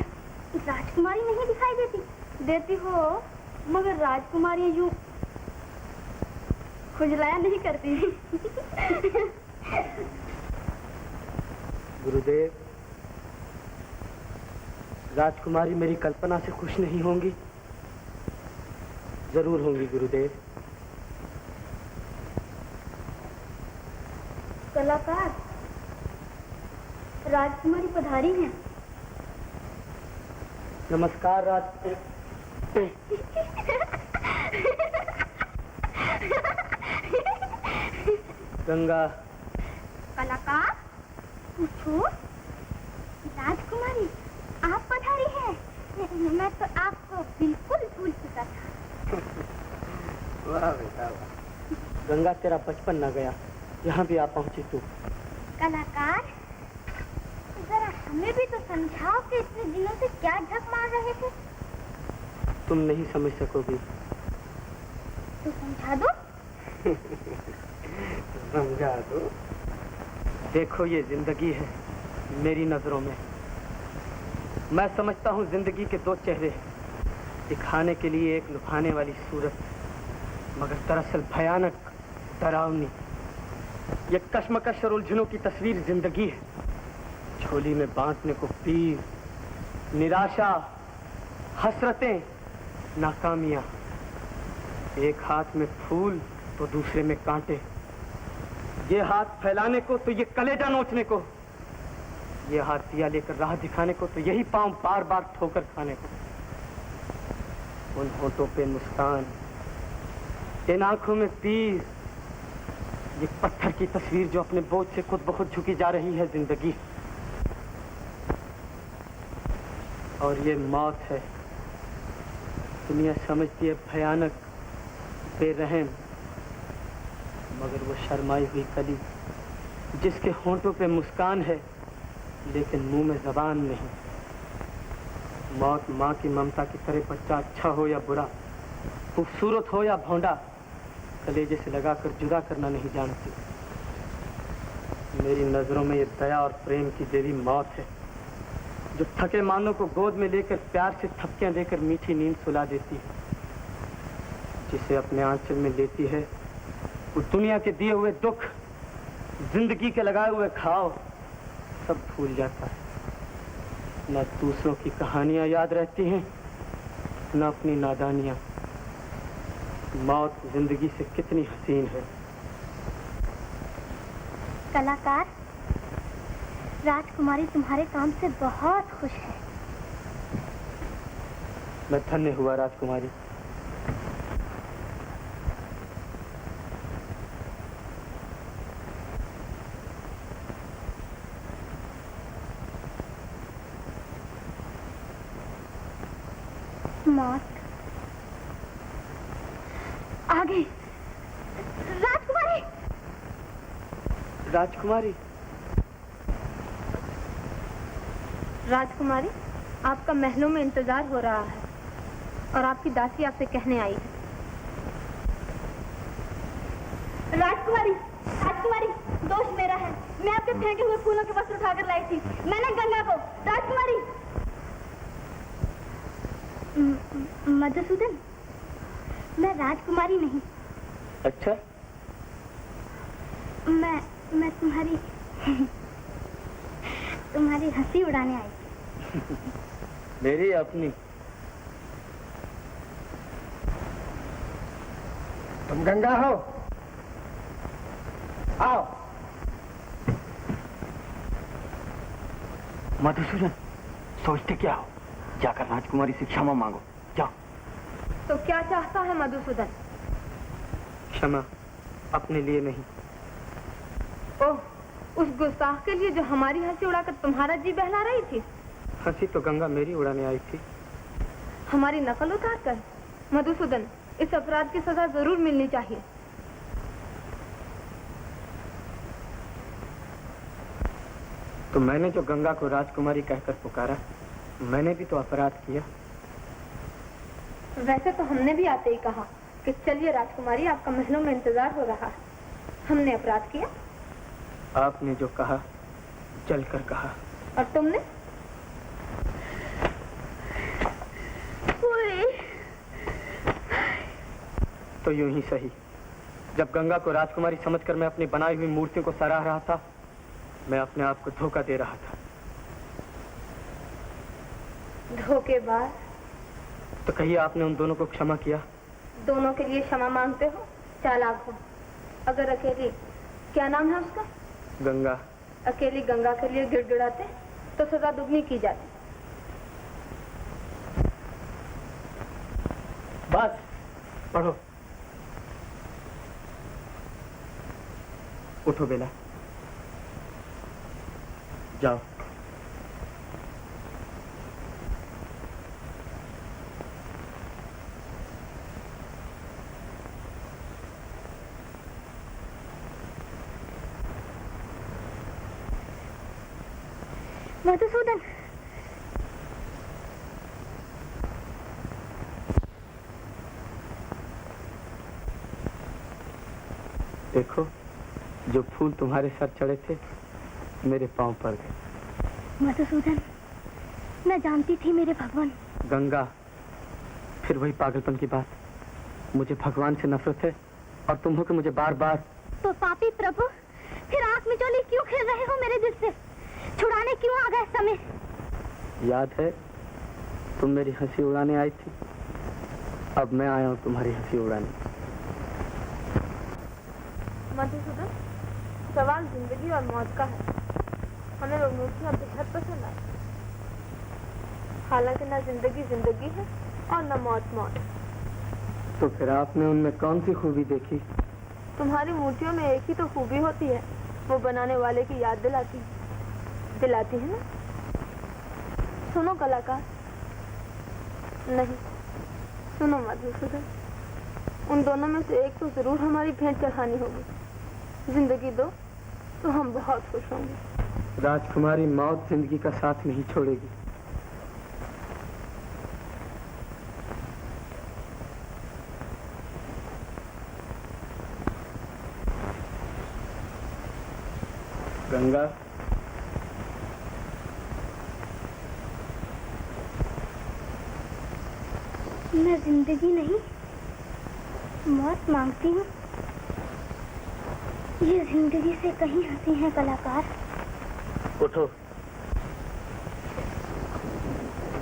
राजकुमारी नहीं दिखाई देती? देती हो, मगर राजकुमारी यूं खुजलाया नहीं करती। गुरुदेव, राजकुमारी मेरी कल्पना से खुश नहीं होंगी? जरूर होंगी गुरुदेव। कलाकार, राजकुमारी पधारी हैं। नमस्कार गंगा। कलाकार, पूछो। राजकुमारी, आप पधारी हैं? मैं तो आपको बिल्कुल भूल चुका था। वाह बेटा वाह। गंगा, तेरा बचपन न गया, यहाँ भी आ पहुंची तू। कलाकार, जरा हमें भी तो समझाओ कि इतने दिनों से क्या झक मार रहे थे। तुम नहीं समझ सकोगी। तो समझा दो। समझा दो। देखो, ये जिंदगी है मेरी नजरों में। मैं समझता हूँ जिंदगी के दो चेहरे हैं, दिखाने के लिए एक लुभाने वाली सूरत, मगर दरअसल भयानक, डरावनी। ये कश्मकश और उलझनों की तस्वीर जिंदगी है। झोली में बांटने को पीर, निराशा, हसरतें, नाकामियां। एक हाथ में फूल तो दूसरे में कांटे। ये हाथ फैलाने को तो ये कलेजा नोचने को, ये हाथ दिया लेकर राह दिखाने को तो यही पांव बार बार ठोकर खाने को। उन होठों पे मुस्कान, इन आंखों में पीर, ये पत्थर की तस्वीर जो अपने बोझ से खुद ब खुद झुकी जा रही है जिंदगी। और ये मौत है। दुनिया समझती है भयानक, बेरहम, मगर वो शर्माई हुई कली जिसके होंठों पे मुस्कान है लेकिन मुंह में जबान नहीं। मौत माँ की ममता की तरह बच्चा अच्छा हो या बुरा, खूबसूरत हो या भोंडा, कलेजे से लगाकर जुदा करना नहीं जानती। मेरी नजरों में ये दया और प्रेम की देवी मौत है, जो थके मानों को गोद में लेकर प्यार से थपकियां देकर मीठी नींद सुला देती है। जिसे अपने आंचल में लेती है वो दुनिया के दिए हुए दुख, जिंदगी के लगाए हुए घाव सब भूल जाता है। न दूसरों की कहानियां याद रहती हैं, न अपनी नादानियां। मौत जिंदगी से कितनी हसीन है। कलाकार, राजकुमारी तुम्हारे काम से बहुत खुश है। मैं धन्य हुआ राजकुमारी। मौत आ गई। राजकुमारी, राजकुमारी, राजकुमारी, आपका महलों में इंतजार हो रहा है और आपकी दासी आपसे कहने आई है। राजकुमारी, राजकुमारी, दोष मेरा है। मैं आपके फेंके हुए फूलों के वस्त्र उठाकर लाई थी। मैंने गंगा को। राजकुमारी। मधुसूदन, मैं राजकुमारी नहीं। अच्छा? मैं तुम्हारी हंसी उड़ाने आई थी। मेरी अपनी? तुम गंगा हो? आओ। मधुसूदन, सोचते क्या हो? जाकर राजकुमारी से क्षमा मांगो, जाओ। तो क्या चाहता है मधुसूदन? क्षमा, अपने लिए नहीं। ओह, उस गुस्ताख के लिए जो हमारी हंसी उड़ाकर तुम्हारा जी बहला रही थी। हंसी तो गंगा मेरी उड़ाने आई थी। हमारी नकल उतार कर? मधुसूदन, इस अपराध की सजा जरूर मिलनी चाहिए। तो मैंने जो गंगा को राजकुमारी कहकर पुकारा, मैंने भी तो अपराध किया। वैसे तो हमने भी आते ही कहा कि चलिए राजकुमारी, आपका महलों में इंतजार हो रहा है। हमने अपराध किया? आपने जो कहा, जलकर कहा। और तुमने? तो यूं ही सही। जब गंगा को राजकुमारी समझकर मैं अपनी बनाई हुई मूर्तियों को सराह रहा था, मैं अपने आप को धोखा दे रहा था। धोखेबाज। तो कहिए आपने उन दोनों को क्षमा किया? दोनों के लिए क्षमा मांगते हो? चालाक हो। अगर अकेली, क्या नाम है उसका? गंगा। अकेली गंगा के लिए गिड़गिड़ाते तो सजा दुगनी की जाती। बस पढ़ो। उठो बेला, जाओ। मधुसूदन, देखो, जो फूल तुम्हारे सर चढ़े थे मेरे पांव पड़ गए। मधुसूदन, मैं जानती थी मेरे भगवान। गंगा, फिर वही पागलपन की बात। मुझे भगवान से नफरत है और तुम हो कि मुझे बार बार। तो पापी प्रभु, फिर आंख मिचौली क्यों खेल रहे हो मेरे दिल से? छुड़ाने क्यों आ गए समय? याद है तुम मेरी हंसी उड़ाने आई थी, अब मैं आया हूँ तुम्हारी हंसी उड़ाने। मधुसूदन, सवाल जिंदगी और मौत का है। हमें वो मूर्तियाँ बेहद पसंद आई। हालांकि न जिंदगी जिंदगी है और न मौत मौत। तो फिर आपने उनमें कौन सी खूबी देखी? तुम्हारी मूर्तियों में एक ही तो खूबी होती है, वो बनाने वाले की याद दिलाती है ना। सुनो कलाकार, नहीं सुनो मधुसूदन, उन दोनों में से एक तो जरूर हमारी भेंट चढ़ानी होगी। जिंदगी दो तो हम बहुत खुश होंगे। राजकुमारी, मौत जिंदगी का साथ नहीं छोड़ेगी। गंगा, मैं जिंदगी नहीं मौत मांगती हूँ। ये जिंदगी से कहीं हंसी है कलाकार। उठो।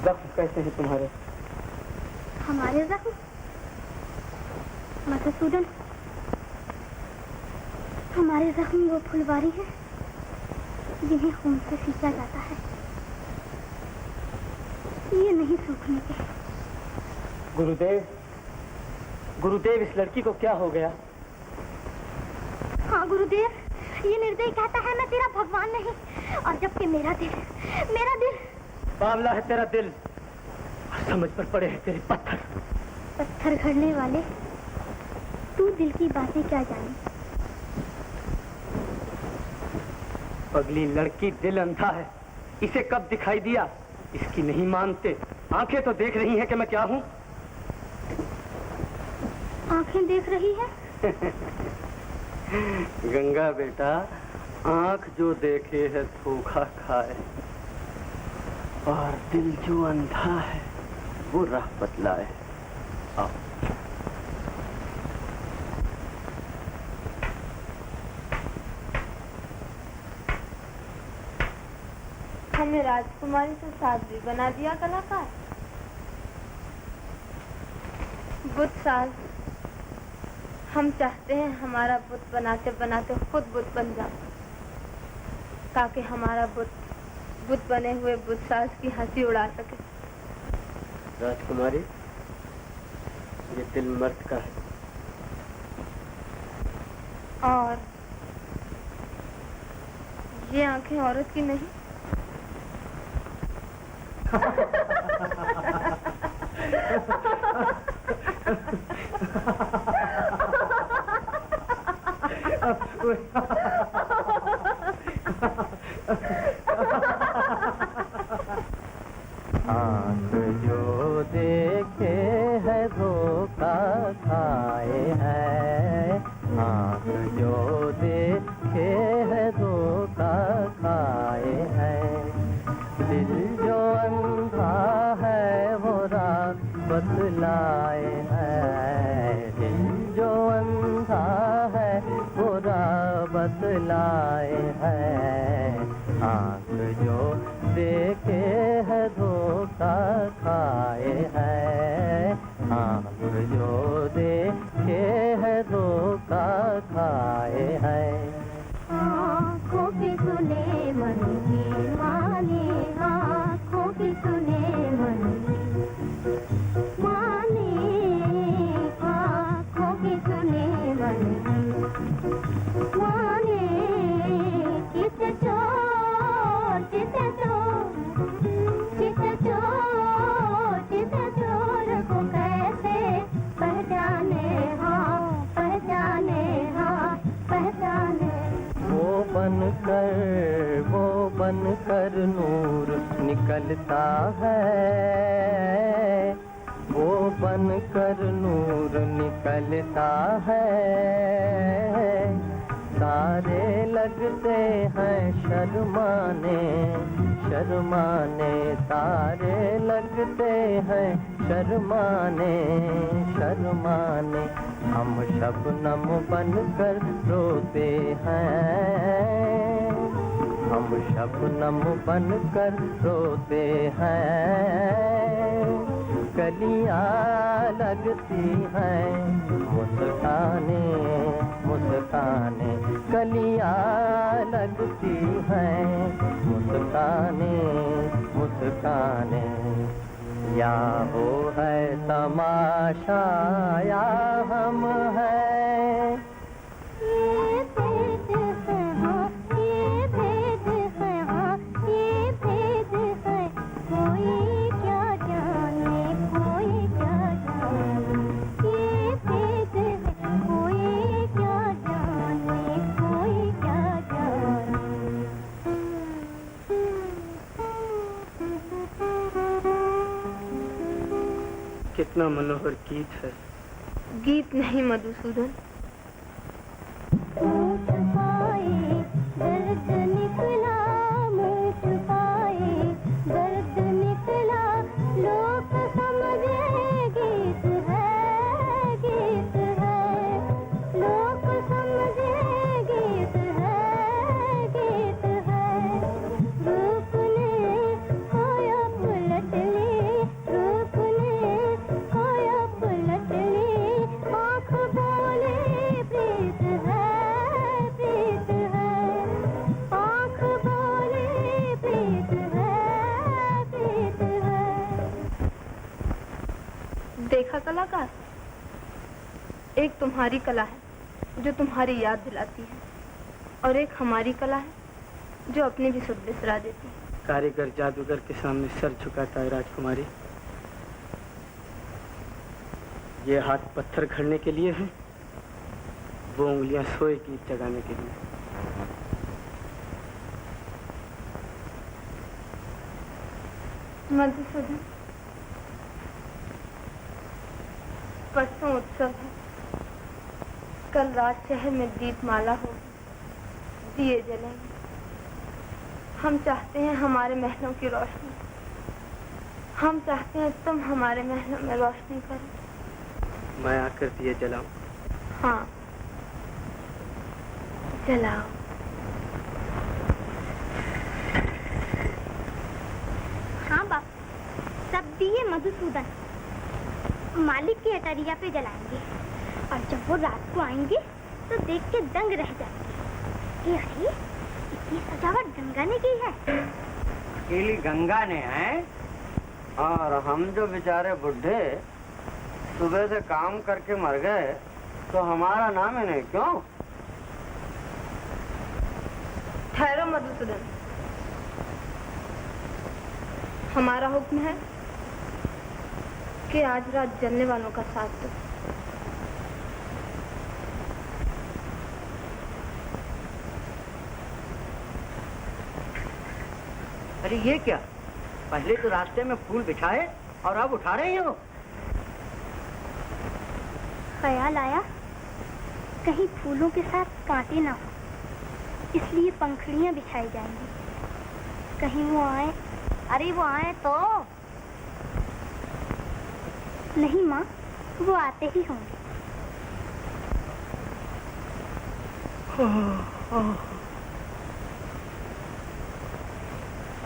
जख्म कैसे हैं तुम्हारे? हमारे जख्म? मधुसूदन, हमारे जख्म वो फुलवारी है जिन्हें खून से सींचा जाता है, ये नहीं सूखने के। गुरुदेव, गुरुदेव, इस लड़की को क्या हो गया? हाँ गुरुदेव, ये निर्दयी कहता है मैं तेरा भगवान नहीं, और जबकि मेरा दिल बावला है तेरा दिल, और समझ पर पड़े हैं तेरे पत्थर। पत्थर घड़ने वाले, तू दिल की बातें क्या जाने। पगली लड़की, दिल अंधा है, इसे कब दिखाई दिया? इसकी नहीं मानते, आंखें तो देख रही हैं कि मैं क्या हूँ। आंखें देख रही है? गंगा बेटा, आंख जो देखे है धोखा खाए, और दिल जो अंधा है वो राह बतलाए। आओ। हमें राजकुमारी से साध्वी बना दिया कलाकार। बुत साज, हम चाहते हैं हमारा बुत बनाते बनाते खुद बुत बन जाओ, ताकि हमारा बुत बने हुए बुत साज की हंसी उड़ा सके। राजकुमारी, ये दिल मर्द का है। और ये आंखें औरत की नहीं। आँख जो देखे है धोखा खाए है, आँख जो देखे है धोखा खाए है, दिल जो अंधा है वो राह बतलाए है, दिल जो अंधा है वो राह बतलाए है, आँख जो देखे है धोखा धोखा खाए है, आँख जो देखे है धोखा खाए है। आँखों की सुने मन की माने, आँखों की सुने मन की माने, आँखों की सुने मन की माने। चित चोर, चित चोर, चित चोर, चित चोर को कैसे पहचाने, हाँ पहचाने, हाँ पहचाने। वो बनकर नूर निकलता है, वो बनकर नूर निकलता है। सारे लगते हैं शर्माने, शर्माने, सारे लगते हैं शर्माने, शर्माने। हम शबनम बनकर रोते हैं, हम शबनम बनकर रोते हैं। कलियां लगती हैं मुस्काने, मुस्काने, कलियां लगती हैं मुस्काने, मुस्काने। या वो है तमाशा या हम हैं, ये भेद है हाँ, ये भेद है हाँ, ये भेद है। कोई क्या जाने, कोई क्या जाने, ये भेद है। कोई क्या जाने, कोई क्या जाने। कितना मनोहर गीत है। गीत नहीं मधुसूदन, मुँह छुपाए दर्द निकला, मुँह छुपाए दर्द निकला। लोग समझे गीत है, गीत है। लोग समझे गीत है, गीत है। रूप ने खोया पलट ली, रूप ने खोया पलट ली। आँख बोले प्रीत है, प्रीत है। आँख बोले प्रीत है, प्रीत है। देखा कलाकार, एक तुम्हारी कला है जो तुम्हारी याद दिलाती है, और एक हमारी कला है जो अपने भी सुध बिसरा देती है। कारीगर जादूगर के सामने सर झुकाता है राजकुमारी। ये हाथ पत्थर घड़ने के लिए है, वो उंगलियां सोए गीत जगाने के लिए। मधुसूदन, परसों उत्सव है, कल रात शहर में दीपमाला होगी, दिए जलेंगे। हम चाहते हैं हमारे महलों की रोशनी, हम चाहते हैं तुम हमारे महलों में रोशनी करो। मैं आकर दिए जलाऊं? हाँ, जलाओ। हाँ बाप, सब दिए मधुसूदन मालिक की अटरिया पे जलाएंगे, और जब वो रात को आएंगे तो देख के दंग रह जाएंगे। ये अरे, इतनी सजावट गंगा ने की है। अकेली गंगा ने है, और हम जो बेचारे बुढ़े सुबह से काम करके मर गए, तो हमारा नाम है नहीं क्यों? ठहरो मधुसूदन, हमारा हुक्म है कि आज रात जलने वालों का साथ दो। अरे ये क्या, पहले तो रास्ते में फूल बिछाए और अब उठा रही हो? ख्याल आया कहीं फूलों के साथ कांटे ना हो, इसलिए पंखुड़ियां बिछाई जाएंगी, कहीं वो आए। अरे वो आए तो नहीं माँ, वो आते ही होंगे।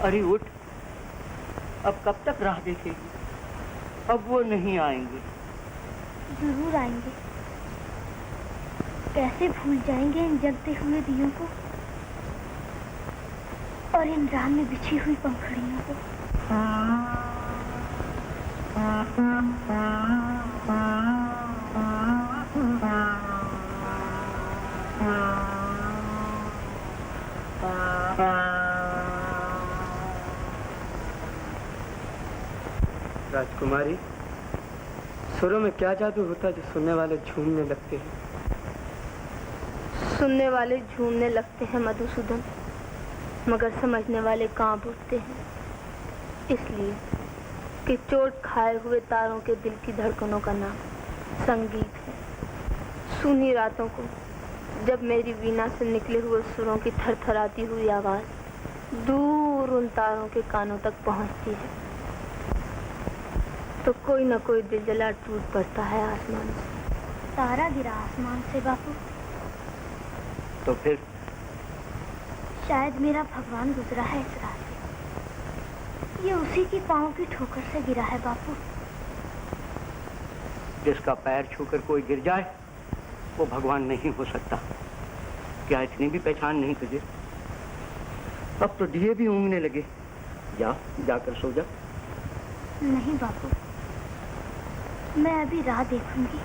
अरे उठ, अब कब तक राह देखेगी? अब वो नहीं आएंगे। जरूर आएंगे। कैसे भूल जाएंगे इन जलते हुए दियों को और इन राह में बिछी हुई पंखुड़ियों को। राजकुमारी, सुरों में क्या जादू होता है जो सुनने वाले झूमने लगते हैं? सुनने वाले झूमने लगते हैं मधुसूदन, मगर समझने वाले कांप उठते हैं, इसलिए कि चोट खाए हुए तारों के दिल की धड़कनों का नाम संगीत है। सूनी रातों को जब मेरी वीणा से निकले हुए सुरों की थरथराती हुई आवाज दूर उन तारों के कानों तक पहुंचती है, तो कोई न कोई दिल जला टूट पड़ता है आसमान से। तारा गिरा आसमान से बापू। तो फिर शायद मेरा भगवान गुजरा है इस राह से। ये उसी की पाँव की ठोकर से गिरा है बापू। जिसका पैर छूकर कोई गिर जाए वो भगवान नहीं हो सकता। क्या इतनी भी पहचान नहीं तुझे? अब तो दिए भी ऊँघने लगे। जाकर सो जा। नहीं बापू, मैं अभी राह देखूंगी।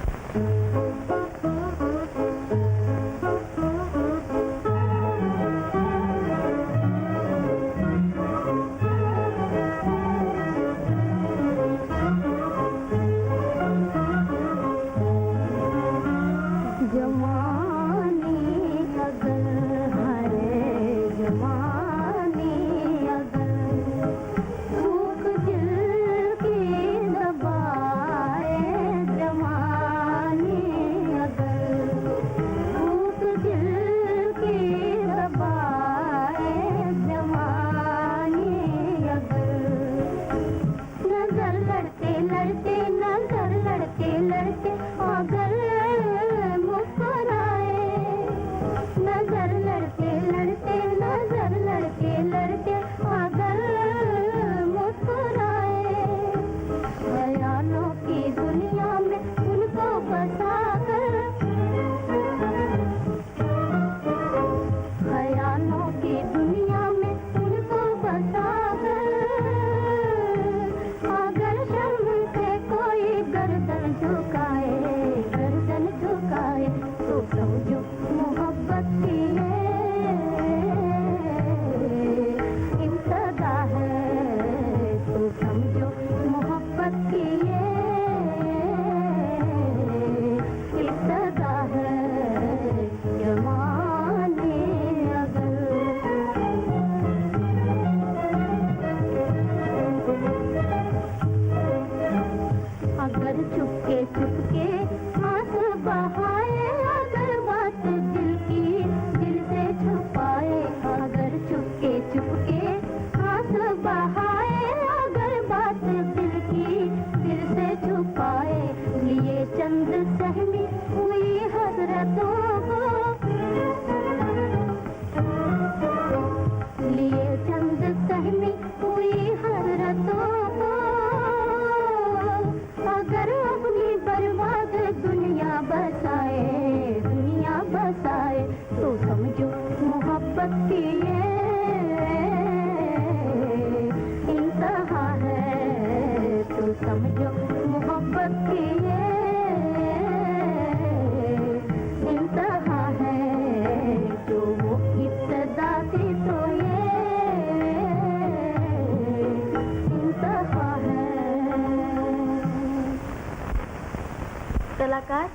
कलाकार,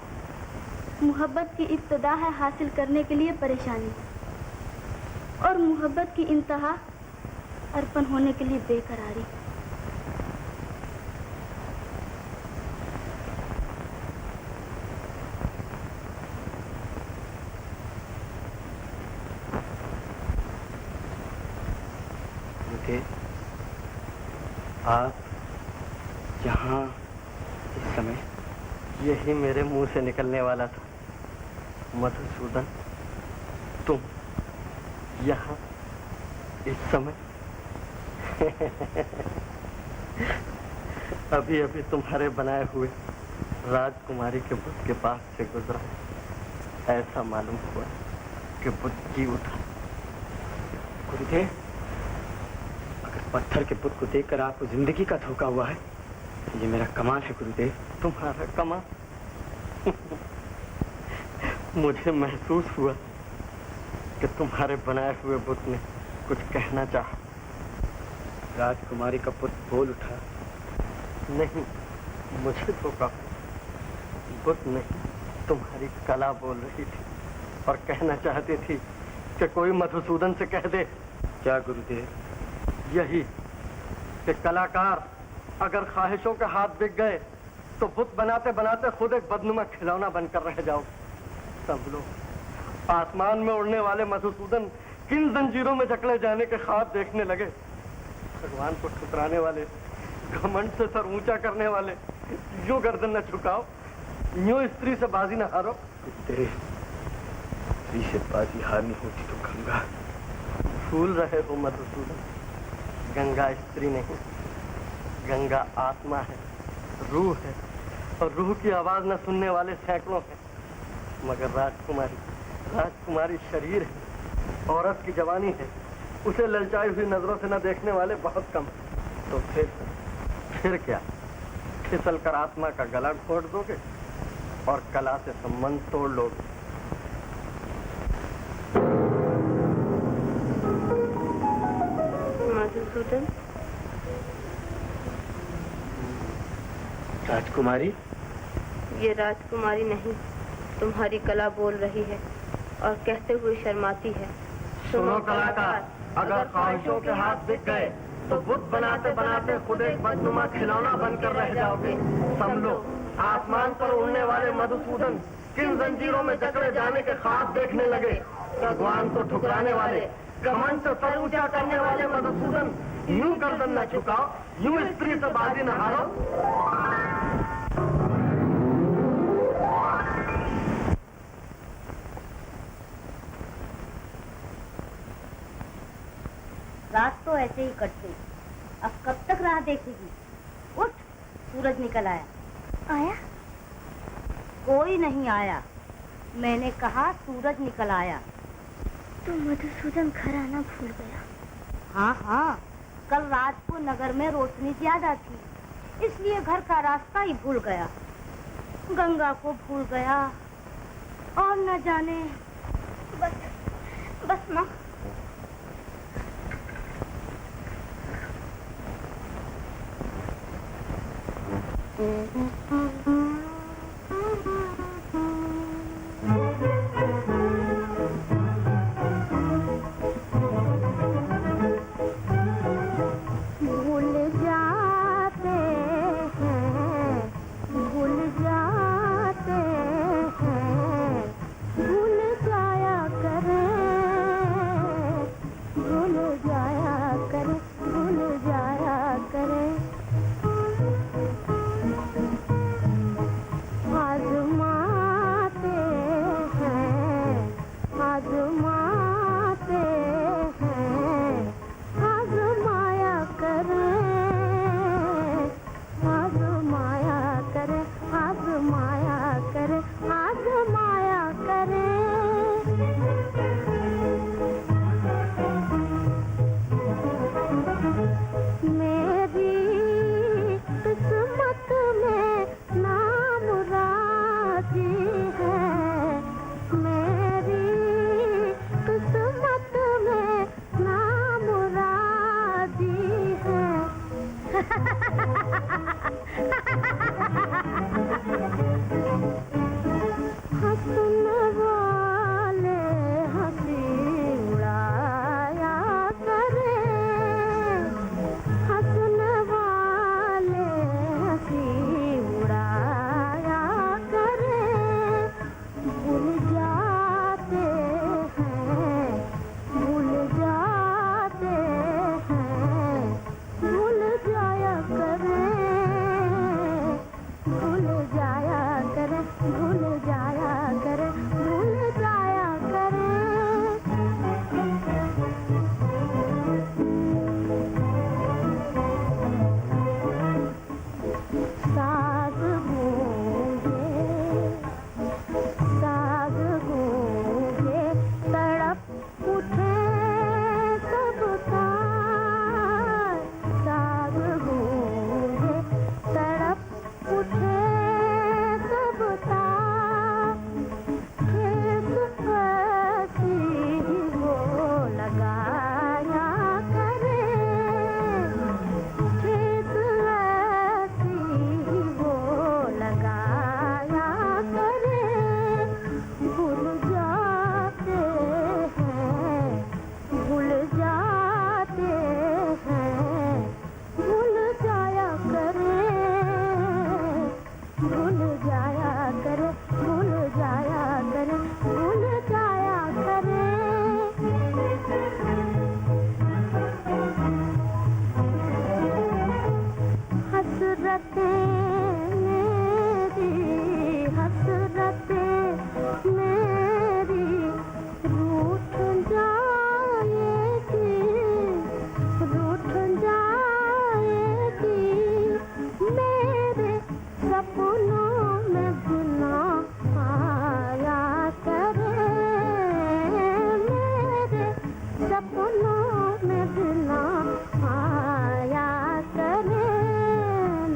मोहब्बत की इब्तिदा है हासिल करने के लिए परेशानी, और मोहब्बत की इंतहा अर्पण होने के लिए बेकरारी। मुझे आप यहाँ इस समय यही मेरे मुंह से निकलने वाला था। मधुसूदन, तुम यहाँ इस समय अभी अभी तुम्हारे बनाए हुए राजकुमारी के बुद्ध के पास से गुजरा, ऐसा मालूम हुआ कि बुद्ध जी उठा। गुरुदेव, अगर पत्थर के बुद्ध को देखकर आपको जिंदगी का धोखा हुआ है, ये मेरा कमाल है गुरुदेव। तुम्हारा कमाल? मुझे महसूस हुआ कि तुम्हारे बनाए हुए बुद्ध ने कुछ कहना चाहा। राजकुमारी का बुद्ध बोल उठा। नहीं, मुझे तो कहा बुद्ध नहीं, तुम्हारी कला बोल रही थी और कहना चाहती थी कि कोई मधुसूदन से कह दे। क्या गुरुदेव? यही कि कलाकार अगर ख्वाहिशों के हाथ बिक गए तो बुद्ध बनाते बनाते खुद एक बदनुमा खिलौना बनकर रह जाओ। सब लोग आसमान में उड़ने वाले मधुसूदन किन जंजीरों में जकड़े जाने के ख्वाब देखने लगे। भगवान को ठुकराने वाले, घमंड से सर ऊंचा करने वाले, यूं गर्दन न झुकाओ, यूं स्त्री से बाजी न हारो। गुरुदेव, स्त्री से बाजी हारनी होती तो गंगा। भूल रहे हो मधुसूदन, गंगा स्त्री नहीं, गंगा आत्मा है, रूह है, और रूह की आवाज न सुनने वाले सैकड़ों हैं। मगर राजकुमारी शरीर है, औरत की जवानी है, उसे ललचाई हुई नजरों से न देखने वाले बहुत कम। तो फिर क्या, फिसल कर आत्मा का गला घोट दोगे और कला से संबंध तोड़ लोगे। मधुसूदन, राजकुमारी? ये राजकुमारी नहीं, तुम्हारी कला बोल रही है और कहते हुए शर्माती है। सुनो कलाकार, अगर ख्वाहिशों के हाथ बिक गए तो बुद्ध बनाते बनाते खुद एक बदनुमा खिलौना बनकर रह जाओगे। समझो, आसमान पर उड़ने वाले मधुसूदन किन जंजीरों में जकड़े जाने के ख्वाब देखने लगे। भगवान को ठुकराने वाले, घमंड से सर ऊंचा करने वाले मधुसूदन, यूं गर्दन न झुकाओ, यूं स्त्री से बाजी न हारो। रात तो ऐसे ही कट गई, अब कब तक राह देखेगी? उठ, सूरज निकल आया। आया? कोई नहीं आया, मैंने कहा सूरज निकल आया। तो मधुसूदन घर आना भूल गया। हाँ हाँ, कल रात को नगर में रोशनी ज्यादा थी, इसलिए घर का रास्ता ही भूल गया। गंगा को भूल गया और न जाने। बस माँ, जाया करे, भूल जाया करे, भूल जाया करे। हसरतें मेरी, हसरतें मेरी रूठ जाएगी, रूठ जाएगी। मेरे सपनों में गुना आया करे, मेरे सपनों में गुना आया करे,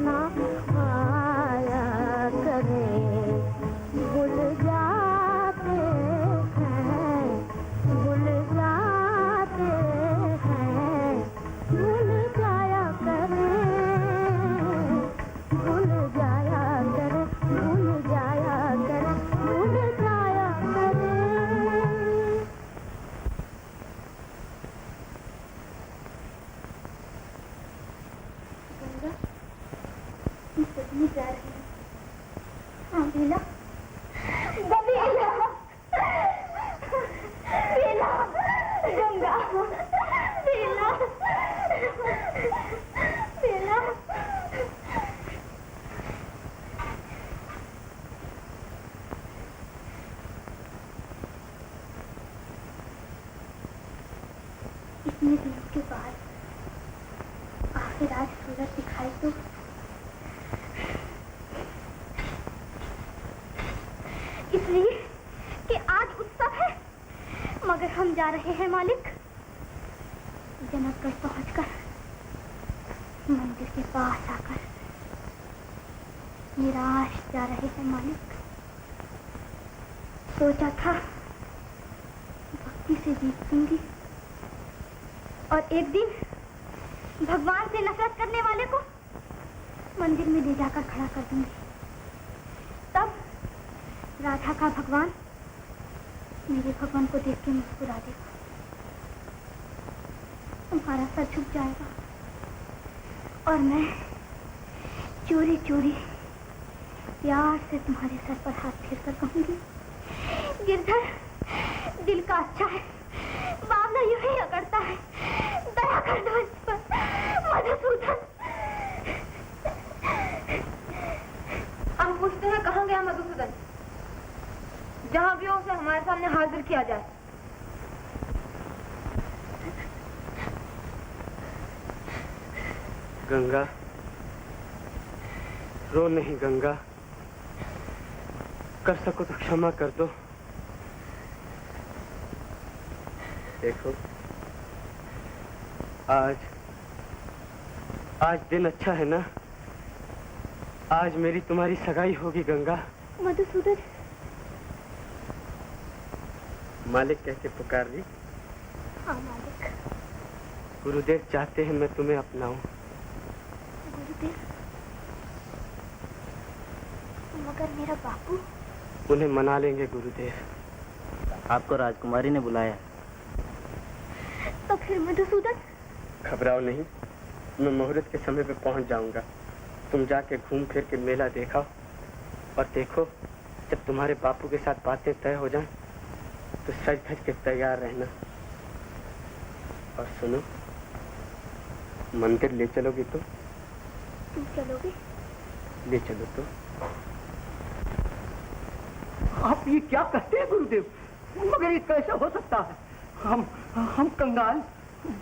ना आया करे। भूल जाते हैं, भूल जाते हैं, भूल जाया करे, भूल जाया करे, भूल जाया करे, भूल जाया करे। गंगा, हम सदमे जा रहे हैं। हाँ बेला, बेला, बेला, गंगा, बेला, बेला। इतने दिनों के बाद आखिर आज सूरज दिखाई तो। इसलिए कि आज उत्सव है, मगर हम जा रहे हैं मालिक जनकगढ़ पहुंचकर, मंदिर के पास आकर निराश जा रहे हैं मालिक। सोचा था भक्ति से जीतूंगी और एक दिन भगवान से नफरत करने वाले को मंदिर में ले जाकर खड़ा कर दूंगी। तब राधा का भगवान मेरे भगवान को देख के मुस्कुरा देगा, तुम्हारा सर झुक जाएगा और मैं चोरी चोरी प्यार से तुम्हारे सर पर हाथ फेर कर कहूंगी, गिरधर दिल का अच्छा है, बावला यूं ही अकड़ता है, दया कर दो इस पर मधुसूदन। हम पूछते हैं कहाँ गया मधुसूदन? जहाँ भी हो उसे हमारे सामने हाजिर किया जाए। गंगा, रो नहीं गंगा, कर सको तो क्षमा कर दो। देखो आज दिन अच्छा है ना, आज मेरी तुम्हारी सगाई होगी गंगा। मधुसूदन, मालिक कैसे पुकार रही? हाँ मालिक। गुरुदेव चाहते हैं मैं तुम्हें अपनाऊं। गुरुदेव, मगर मेरा बापू? उन्हें मना लेंगे गुरुदेव। आपको राजकुमारी ने बुलाया। तो फिर मधुसूदन? घबराओ नहीं, मैं मुहूर्त के समय पे पहुंच जाऊंगा। तुम जाके घूम फिर के मेला देखो और देखो, जब तुम्हारे बापू के साथ बातें तय हो जाएं तो सज धज के तैयार रहना। और सुनो, मंदिर ले चलोगी तो? तुम चलोगे? ले चलो तो। आप ये क्या कहते हैं गुरुदेव? मगर ये कैसे हो सकता है? हम कंगाल,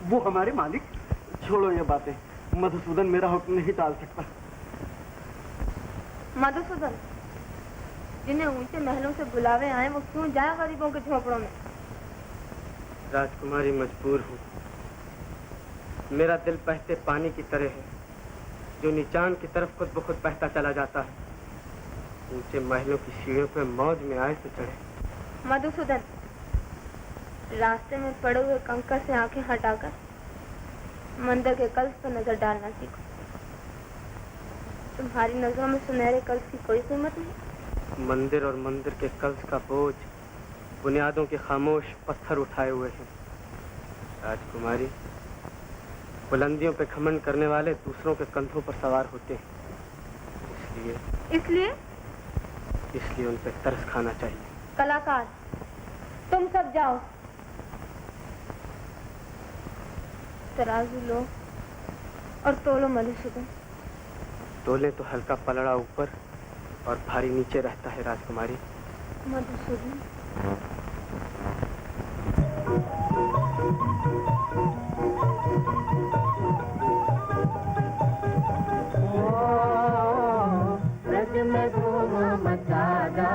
वो हमारे मालिक। छोड़ो ये बातें, मधुसूदन मेरा हुक्म नहीं टाल सकता। मधुसूदन, जिन्हें ऊंचे महलों से बुलावे आए वो क्यों जाए गरीबों के झोपड़ों में? राजकुमारी, मजबूर हूँ। मेरा दिल बहते पानी की तरह है, जो नीचान की तरफ खुद ब खुद बहता चला जाता है। ऊंचे महलों की सीढ़ियों पर मौज में आए तो चढ़े। मधुसूदन, रास्ते में पड़े हुए कंकड़ से आंखें हटाकर मंदिर के कल्स पर नजर डालना सीखो। तुम्हारी नजरों में सुनहरे कल्स की कोई कीमत नहीं। मंदिर और मंदिर के कल्स का बोझ बुनियादों के खामोश पत्थर उठाए हुए हैं। राजकुमारी, बुलंदियों पे घमंड करने वाले दूसरों के कंधों पर सवार होते हैं। इसलिए इसलिए उन पर तरस खाना चाहिए। कलाकार, तुम सब जाओ, तराजू लो और तोलो मधुसूदन। तोले तो हल्का पलड़ा ऊपर और भारी नीचे रहता है राजकुमारी। मधुसूदन, ब्रज में धूम मचा जा,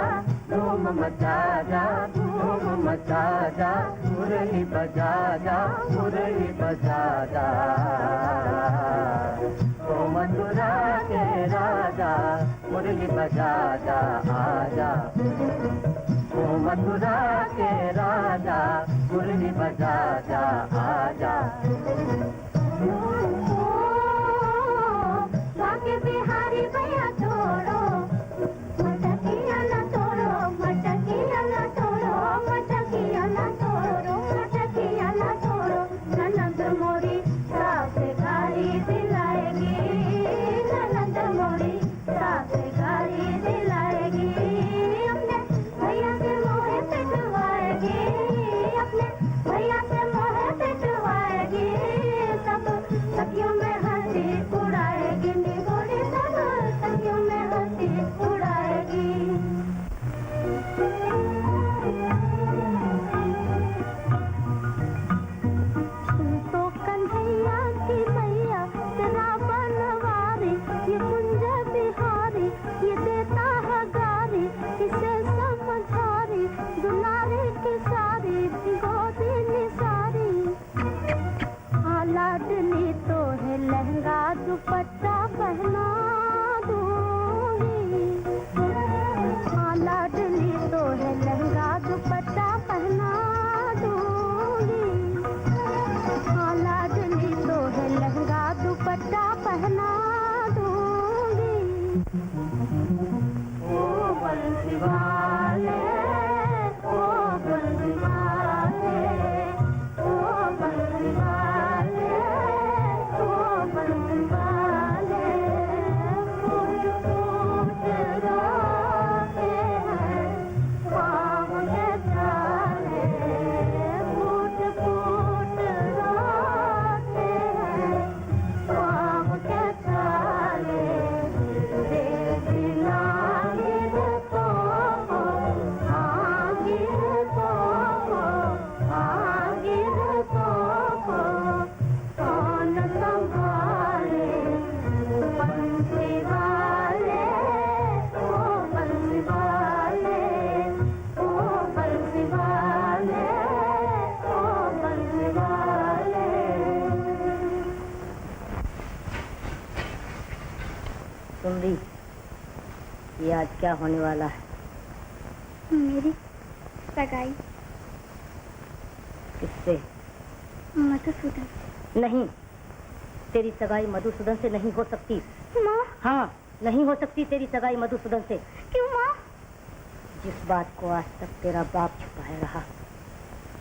धूम मचा जा, धूम मचा जा, मुरली बजा जा, मुरली बजा जा। ओ मथुरा के राजा मुरली बजा जा, आजा। ओ मथुरा के राजा मुरली बजा जा, आजा। बाके बिहारी भैया छोड़ो, मटकिया ना छोड़ो, मटकिया ना छोड़ो, मटकिया ना छोड़ो, मटकिया ना छोड़ो। ननद मोरी सास गाड़ी दिलाएगी, ननद मोरी सास गाड़ी दिलाएगी। अपने भैया से मोहे पिटवाएगी, अपने भैया से मोहे पिटवाएगी। सब सखियों में हंसी उड़ाएगी, निगोरी सब सखियों में हंसी उड़ाएगी। तो कन्हैया की मैया तेरा बनवारी, ये कुंज बिहारी ये देता है गारी, इसे समझारी दुलारे की सारी गोदी निसारी। लाडली तो है लहंगा दुपट्टा पहना दूंगी, लाडली तो है लहंगा दुपट्टा पहना दूंगी, लाडली तो है लहंगा दुपट्टा पहना दूंगी। ओ बंसी वाले, ओ बंसी वाले, ओ बंसी वाले, ओ बंसी वाले, फूट फूट रोते हैं पाँव के ताले, फूट फूट रोते हैं पाँव के ताले। देखना गिर तो हो, हाँ गिर तो हो, हाँ गिर तो हो, कौन संभाले। बंसी वाले, ओ बंसी वाले, ओ बंसी वाले, ओ बंसी वाले। सुंदरी, ये आज क्या होने वाला है? मेरी सगाई किससे? मधुसूदन। नहीं, तेरी सगाई मधुसूदन से नहीं हो सकती। माँ, हाँ, नहीं हो सकती तेरी सगाई मधुसूदन से। क्यों माँ? जिस बात को आज तक तेरा बाप छुपाए रहा,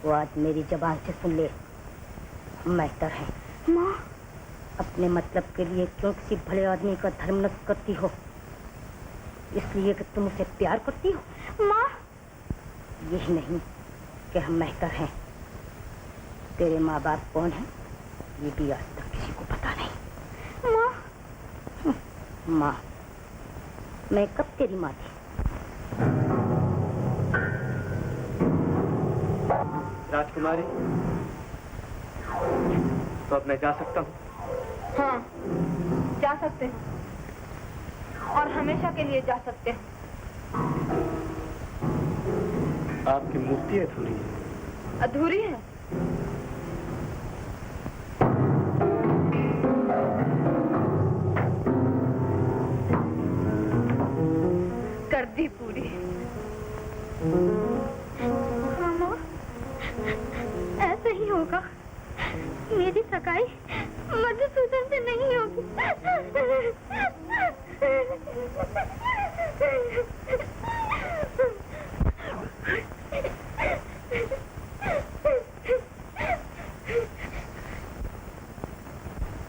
वो आज मेरी जबान से सुन ले। हम मेहतर हैं। माँ, अपने मतलब के लिए क्यों किसी भले आदमी का धर्म नष्ट करती हो? इसलिए कि तुम उसे प्यार करती हो? माँ, यही नहीं कि हम मेहतर हैं। तेरे माँ बाप कौन है ये भी आज तक किसी को पता नहीं। माँ, माँ, मैं कब तेरी माँ थी? राजकुमारी, तो अब मैं जा सकता हूँ? हाँ, जा सकते हैं और हमेशा के लिए जा सकते हैं। आपकी मूर्ति अधूरी है। अधूरी है? कर दी पूरी। हाँ माँ, ऐसा ही होगा। मेरी सगाई मधुसूदन से नहीं होगी।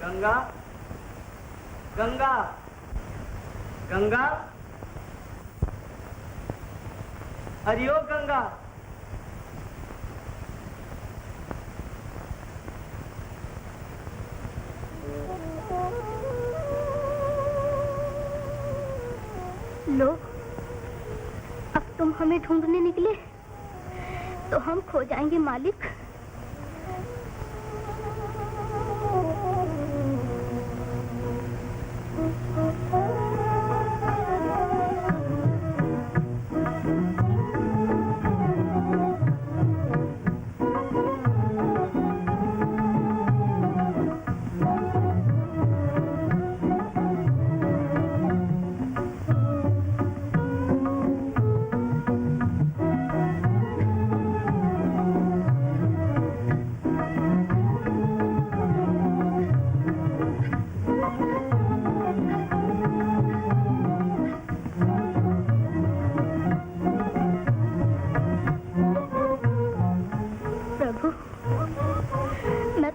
गंगा, गंगा, गंगा, हरिओ गंगा। लो, अब तुम हमें ढूंढने निकले तो हम खो जाएंगे मालिक।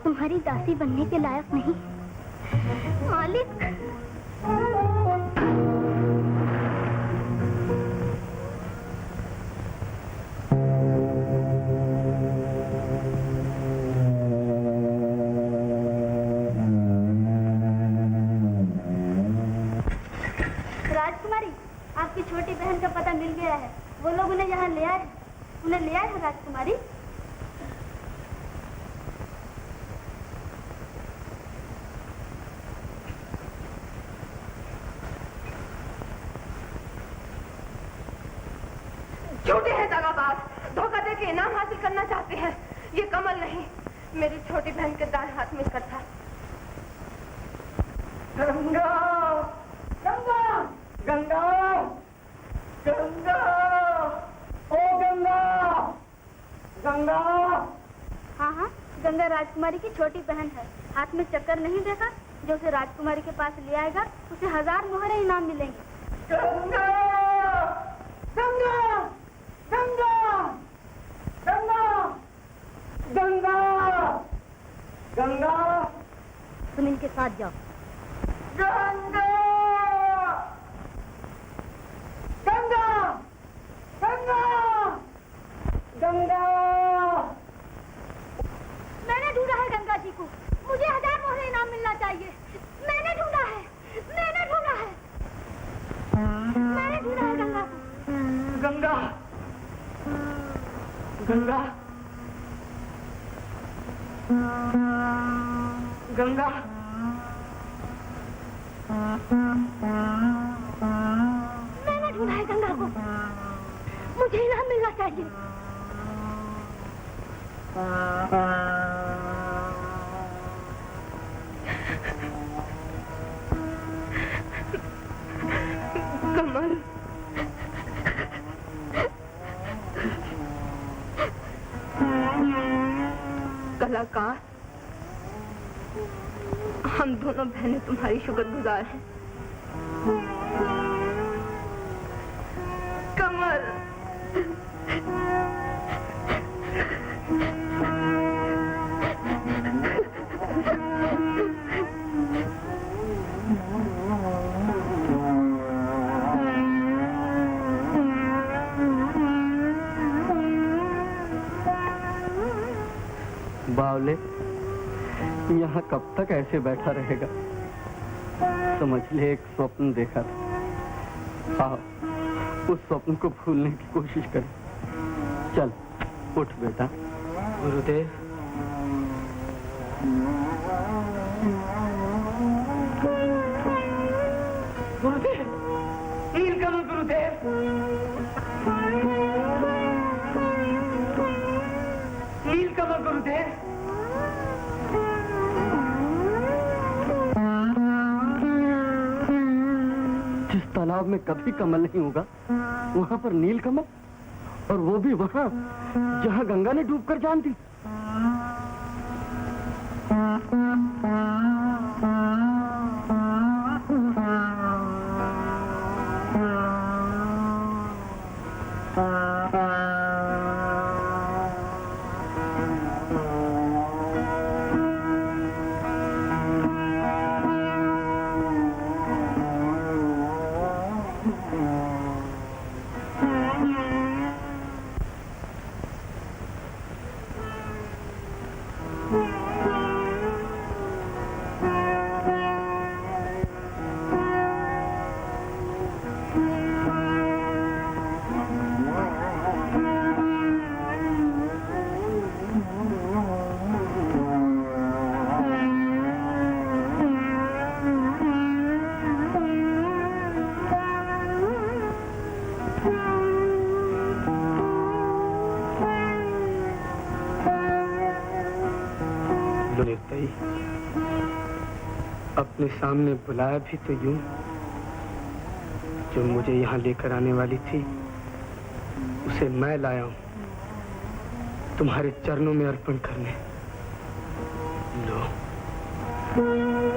तुम्हारी दासी बनने के लायक नहीं मालिक। राजकुमारी, आपकी छोटी बहन का पता मिल गया है। वो लोग उन्हें यहाँ ले आए। उन्हें ले आए हैं राजकुमारी। झूठे हैं दगाबाज, धोखा देके इनाम हासिल करना चाहते हैं। ये कमल नहीं, मेरी छोटी बहन के दाएं हाथ में इसका था। गंगा, गंगा, गंगा, गंगा, ओ गंगा, गंगा। हाँ हाँ, गंगा राजकुमारी की छोटी बहन है। हाथ में चक्कर नहीं देखा? जो उसे राजकुमारी के पास ले आएगा उसे 1000 मोहरे इनाम मिलेंगे। गंगा, गंगा, गंगा, गंगा, गंगा, गंगा। तुम इनके साथ जाओ। गंगा, गंगा, गंगा, गंगा। मैंने ढूंढा है गंगा जी को। मुझे 1000 मोहरे इनाम मिलना चाहिए। मैंने ढूंढा है, मैंने ढूंढा है, मैंने ढूंढा है गंगा को। गंगा, गंगा, गंगा। मैंने ढूंढा है गंगा को। मुझे इनाम मिलना चाहिए। कमल, कलाकार, हम दोनों बहनें तुम्हारी शुक्रगुजार हैं। कमल, बावले, यहाँ कब तक ऐसे बैठा रहेगा? समझ ले, एक स्वप्न देखा था। आओ, उस स्वप्न को भूलने की कोशिश करें। चल, उठ बेटा। गुरुदेव, गुरुदेव, नीलकमल गुरुदेव, नीलकमल गुरुदेव। जिस तालाब में कभी कमल नहीं होगा, वहाँ पर नीलकमल, और वो भी वहाँ जहाँ गंगा ने डूबकर जान दी। थी, अपने सामने बुलाया भी तो यूं, जो मुझे यहाँ लेकर आने वाली थी उसे मैं लाया हूं तुम्हारे चरणों में अर्पण करने। लो।